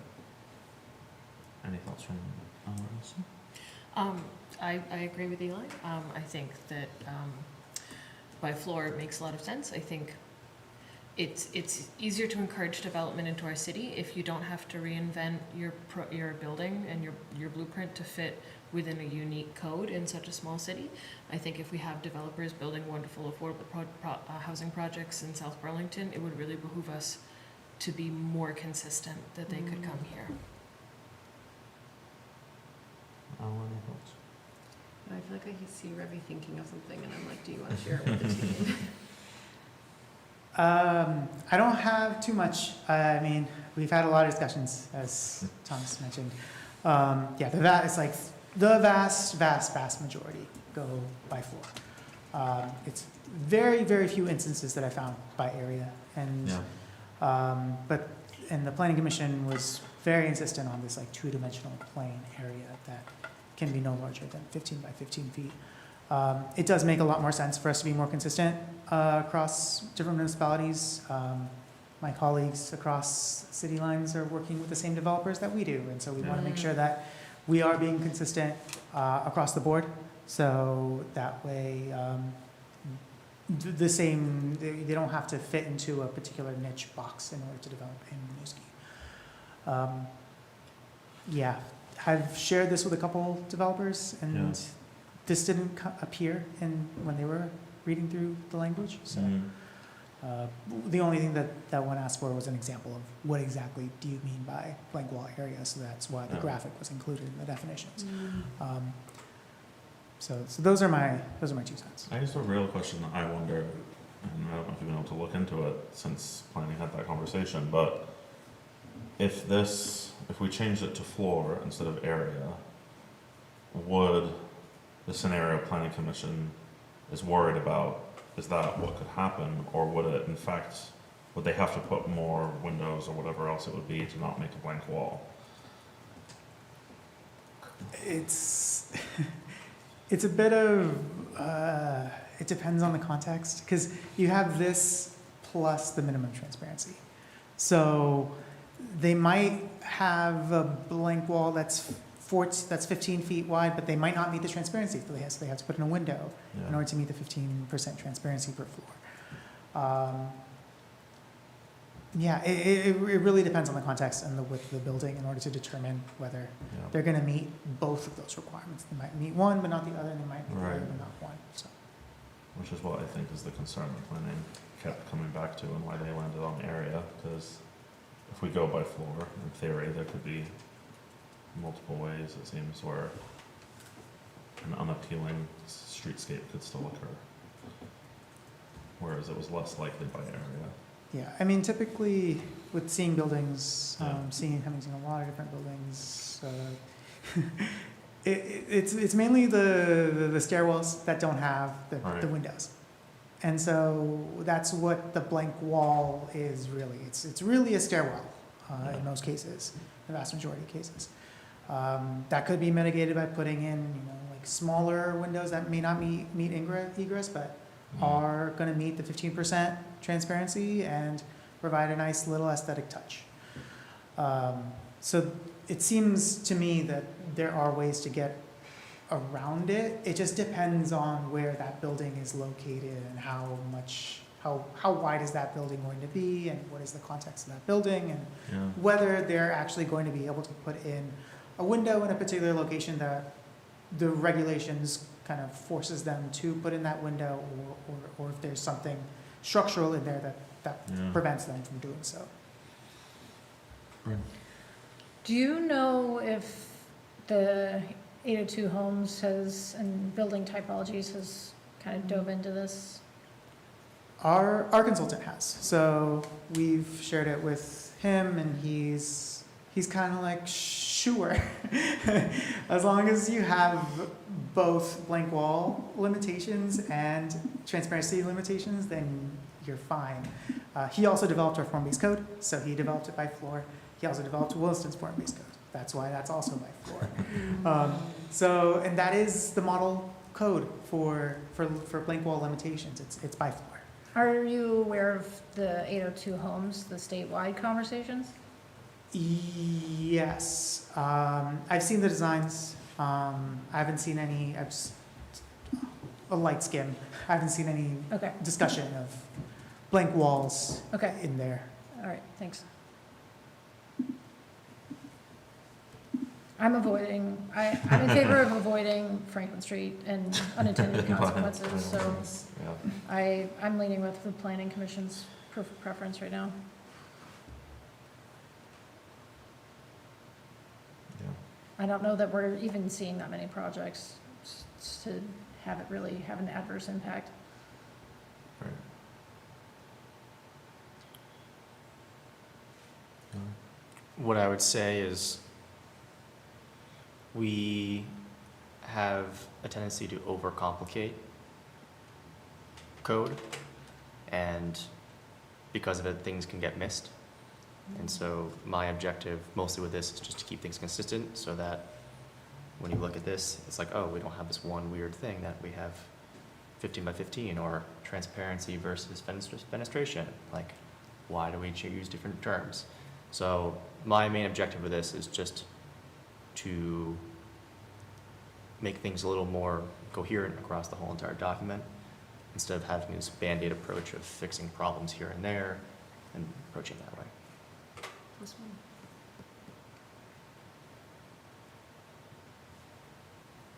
Any thoughts from Allison? I agree with Eli. I think that by floor it makes a lot of sense. I think it's easier to encourage development into our city if you don't have to reinvent your building and your blueprint to fit within a unique code in such a small city. I think if we have developers building wonderful affordable housing projects in South Burlington, it would really behoove us to be more consistent that they could come here. Any thoughts? I feel like I can see Revy thinking of something, and I'm like, do you want to share it with the team? I don't have too much. I mean, we've had a lot of discussions, as Thomas mentioned. It's like the vast majority go by floor. It's very, very few instances that I found by area, and and the Planning Commission was very insistent on this like 2-dimensional plane area that can be no larger than 15 by 15 feet. It does make a lot more sense for us to be more consistent across different municipalities. My colleagues across city lines are working with the same developers that we do, and so we want to make sure that we are being consistent across the board. So that way, they don't have to fit into a particular niche box in order to develop in Winooski. I've shared this with a couple developers, and this didn't appear when they were reading through the language. So the only thing that one asked for was an example of what exactly do you mean by blank wall area. So that's why the graphic was included in the definitions. So those are my 2 cents. I guess a real question that I wonder, and I don't know if you've been able to look into it since planning had that conversation, but if we changed it to floor instead of area, would the scenario planning commission is worried about, is that what could happen, or would it in fact, would they have to put more windows or whatever else it would be to not make a blank wall? It's, it's a bit of, it depends on the context, because you have this plus the minimum transparency. So they might have a blank wall that's 15 feet wide, but they might not meet the transparency, so they have to put in a window in Yeah. order to meet the 15% transparency per floor. Yeah, it really depends on the context and the width of the building in order to determine whether Yeah. they're gonna meet both of those requirements. They might meet one, but not the other, and they might meet the other, Right. but not one, so. Which is what I think is the concern the planning kept coming back to and why they landed on area, because if we go by floor, in theory, there could be multiple ways, it seems, where an unappealing streetscape could still occur. Whereas it was less likely by area. Yeah, I mean, typically with seeing buildings, Yeah. having seen a lot of different buildings, it's mainly the stairwells that don't have the Right. windows. And so that's what the blank wall is really. It's really a stairwell in most cases, the vast majority of cases. That could be mitigated by putting in, like smaller windows that may not meet egress, but are going to meet the 15% transparency and provide a nice little aesthetic touch. So it seems to me that there are ways to get around it. It just depends on where that building is located and how wide is that building going to be, and what is the context of that building, and Yeah. whether they're actually going to be able to put in a window in a particular location that the regulations kind of forces them to put in that window, or if there's something structural in there that Yeah. prevents them from doing so. Do you know if the 802 Homes has, and building typologies has kind of dove into this? Our consultant has, so we've shared it with him, and he's kind of like, sure. As long as you have both blank wall limitations and transparency limitations, then you're fine. He also developed our form-based code, so he developed it by floor. He also developed Williston's form-based code. That's why that's also by floor. And that is the model code for blank wall limitations. It's by floor. Are you aware of the 802 Homes, the statewide conversations? Yes, I've seen the designs. I haven't seen any. A light skim. I haven't seen any Okay, discussion of blank walls okay, in there. all right, thanks. I'm in favor of avoiding Franklin Street and unintended consequences, so Yeah. I'm leaning with the planning commission's preference right now. Yeah. I don't know that we're even seeing that many projects to have it really have an adverse impact. Right. What I would say is we have a tendency to overcomplicate code, and because of it, things can get missed. And so my objective mostly with this is just to keep things consistent so that when you look at this, it's like, oh, we don't have this one weird thing that we have 15 by 15 or transparency versus fenestration. Like, why do we use different terms? So my main objective with this is just to make things a little more coherent across the whole entire document, instead of having this Band-Aid approach of fixing problems here and there and approaching that way.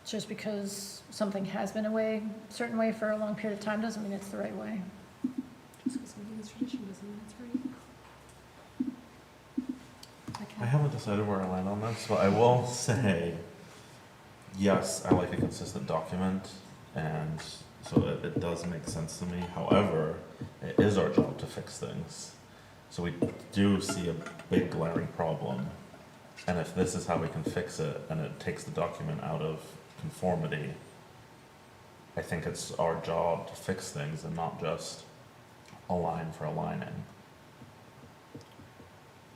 Just because something has been a certain way for a long period of time doesn't mean it's the right way. Just because something is tradition doesn't mean it's right. I haven't decided where I land on this, but I will say, yes, I like a consistent document, and so it does make sense to me. However, it is our job to fix things. So we do see a big glaring problem, and if this is how we can fix it, and it takes the document out of conformity, I think it's our job to fix things and not just align for aligning.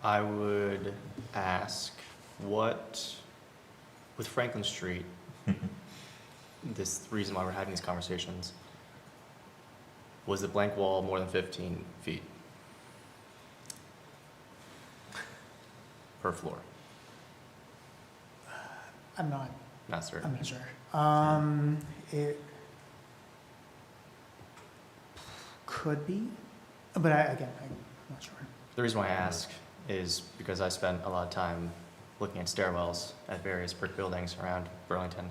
I would ask what, with Franklin Street, this reason why we're having these conversations, was the blank wall more than 15 feet per floor? I'm not Not certain. sure. It could be, but I'm not sure. The reason why I ask is because I spent a lot of time looking at stairwells at various brick buildings around Burlington,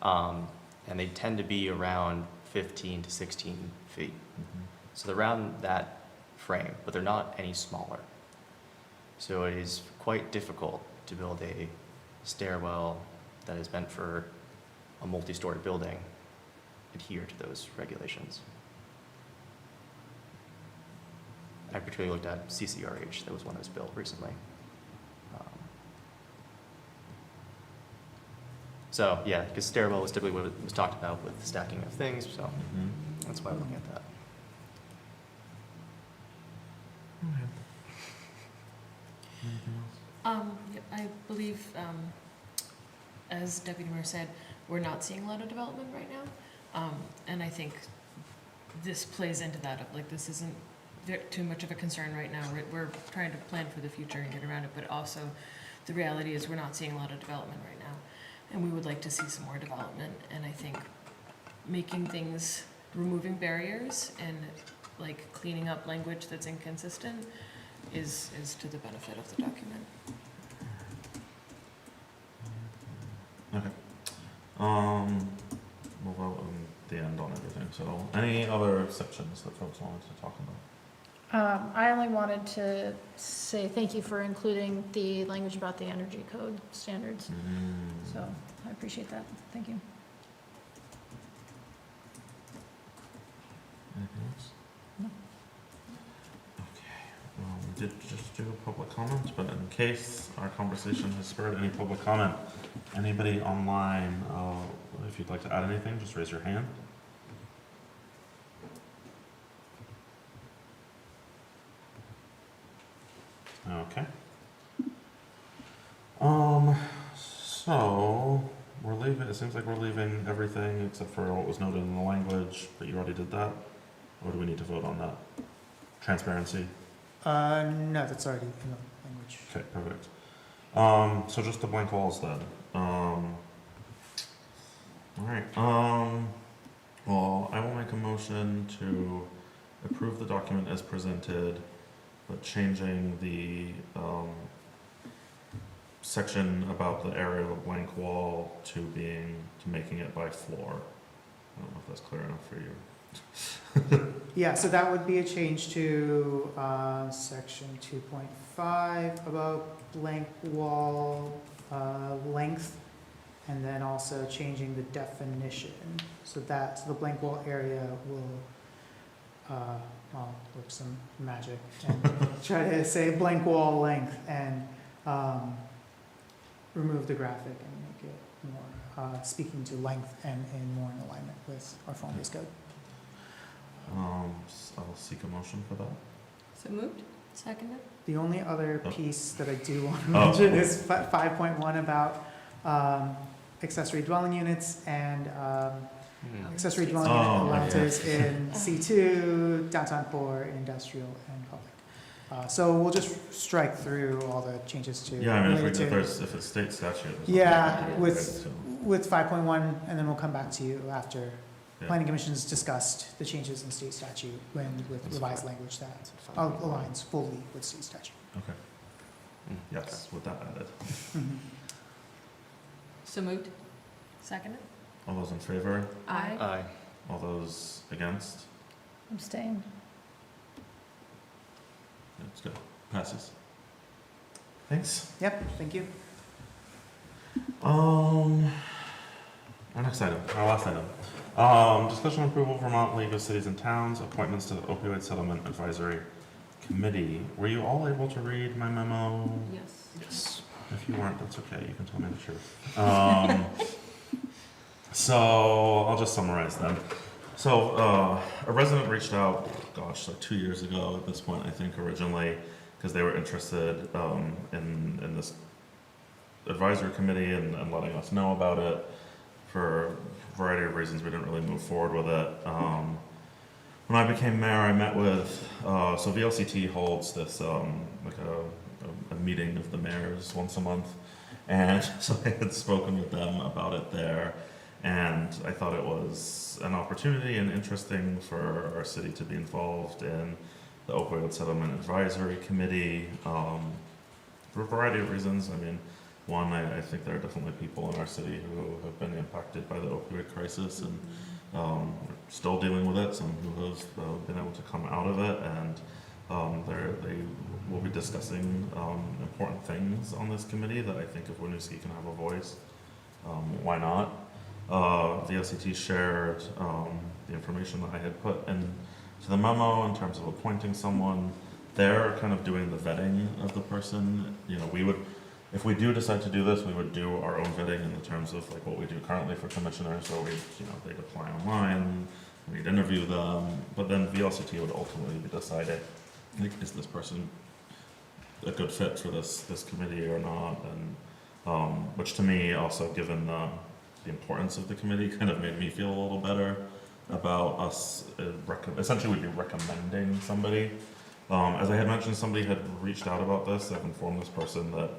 and they tend to be around 15 to 16 feet. So they're around that frame, but they're not any smaller. So it is quite difficult to build a stairwell that is meant for a multi-story building adhere to those regulations. I particularly looked at CCRH, that was one that was built recently. So yeah, because stairwell was typically what was talked about with stacking of things, so that's why I'm looking at that. I believe, as Deputy Mayor said, we're not seeing a lot of development right now. And I think this plays into that, of like, this isn't too much of a concern right now. We're trying to plan for the future and get around it, but also the reality is we're not seeing a lot of development right now. And we would like to see some more development. And I think making things, removing barriers and like cleaning up language that's inconsistent is to the benefit of the document. Okay. We'll vote on the end on everything. So, any other sections that folks wanted to talk about? I only wanted to say thank you for including the language about the energy code standards. So I appreciate that. Thank you. Anything else? No. Okay. Well, we did just do a public comment, but in case our conversation has spurred any public comment, anybody online, if you'd like to add anything, just raise your hand. Okay. So we're leaving, it seems like we're leaving everything except for what was noted in the language, but you already did that? Or do we need to vote on that? Transparency? No, that's already in the language. Okay, perfect. So just the blank walls then. Alright, well, I will make a motion to approve the document as presented, but changing the, section about the area of a blank wall to making it by floor. I don't know if that's clear enough for you. Yeah, so that would be a change to section 2.5 about blank wall length, and then also changing the definition. So the blank wall area will, work some magic and try to say blank wall length and remove the graphic and make it more speaking to length and more in alignment with our form-based code. I'll seek a motion for that. So moved? Seconded? The only other Oh. piece that I do want to mention is 5.1 about accessory dwelling units and accessory dwelling unit Oh, allowances in C2, downtown core, industrial, and public. So we'll just strike through all the changes to. Yeah, I mean, related to- if it's state statute. there's Yeah, nothing to do with- it, so, With 5.1, and then we'll come back to you after yeah. planning commission's discussed the changes in state statute with That's revised fine. language that aligns fully with state statute. Okay, yes, with that added. Mhm. So moved? Seconded? All those in favor? Aye. Aye. All those against? Abstain. That's good. Passes. Thanks. Yep, thank you. Our next item, our last item. Discussion approval Vermont League of Cities and Towns, appointments to the Opioid Settlement Advisory Committee. Were you all able to read my memo? Yes. Yes. If you weren't, that's okay, you can tell me the truth. So I'll just summarize them. So a resident reached out, gosh, like 2 years ago at this point, I think originally, because they were interested in this advisory committee and letting us know about it. For a variety of reasons, we didn't really move forward with it. When I became mayor, I met with, so VLCT holds this, like a meeting of the mayors once a month. And so I had spoken with them about it there. And I thought it was an opportunity and interesting for our city to be involved in the Opioid Settlement Advisory Committee for a variety of reasons. I mean, one, I think there are definitely people in our city who have been impacted by the opioid crisis and still dealing with it, some who have been able to come out of it, and they will be discussing important things on this committee that I think if Winooski can have a voice, why not? The VLCT shared the information that I had put into the memo in terms of appointing someone. They're kind of doing the vetting of the person. You know, we would, if we do decide to do this, we would do our own vetting in the terms of like what we do currently for commissioners. So we, they'd apply online, we'd interview them, but then VLCT would ultimately be deciding, like, is this person a good fit for this committee or not? And which to me, also given the importance of the committee, kind of made me feel a little better about us. Essentially, we'd be recommending somebody. As I had mentioned, somebody had reached out about this. I've informed this person that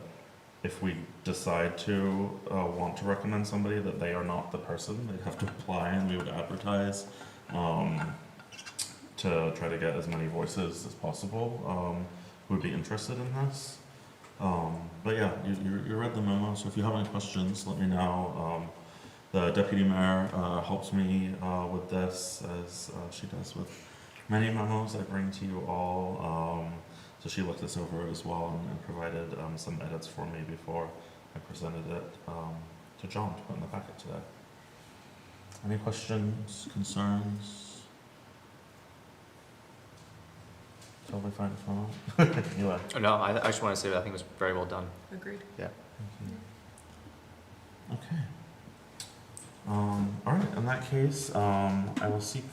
if we decide to want to recommend somebody, that they are not the person. They'd have to apply, and we would advertise to try to get as many voices as possible who would be interested in this. But yeah, you read the memo, so if you have any questions, let me know. The deputy mayor helps me with this, as she does with many memos I bring to you all. So she looked this over as well and provided some edits for me before I presented it to John to put in the packet today. Any questions, concerns? Totally fine if not. Eli. No, I just want to say that I think it was very well done. Agreed. Yeah. Thank you. Okay. All right, in that case, I will seek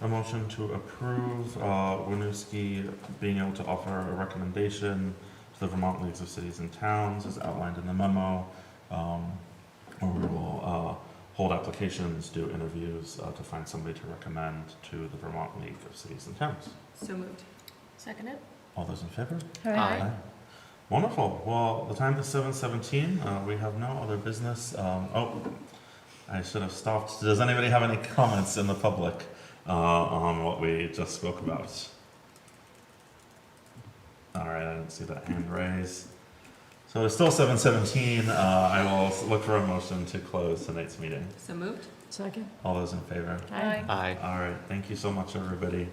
a motion to approve Winooski being able to offer a recommendation to the Vermont Leagues of Cities and Towns as outlined in the memo, where we will hold applications, do interviews to find somebody to recommend to the Vermont League of Cities and Towns. So moved. Second it? All those in favor? Aye. Wonderful. Well, the time is 7:17. We have no other business. I should have stopped. Does anybody have any comments in the public on what we just spoke about? All right, I didn't see that hand raise. So it's still 7:17. I will look for a motion to close tonight's meeting. So moved. Second. All those in favor? Aye. Aye. All right. Thank you so much, everybody.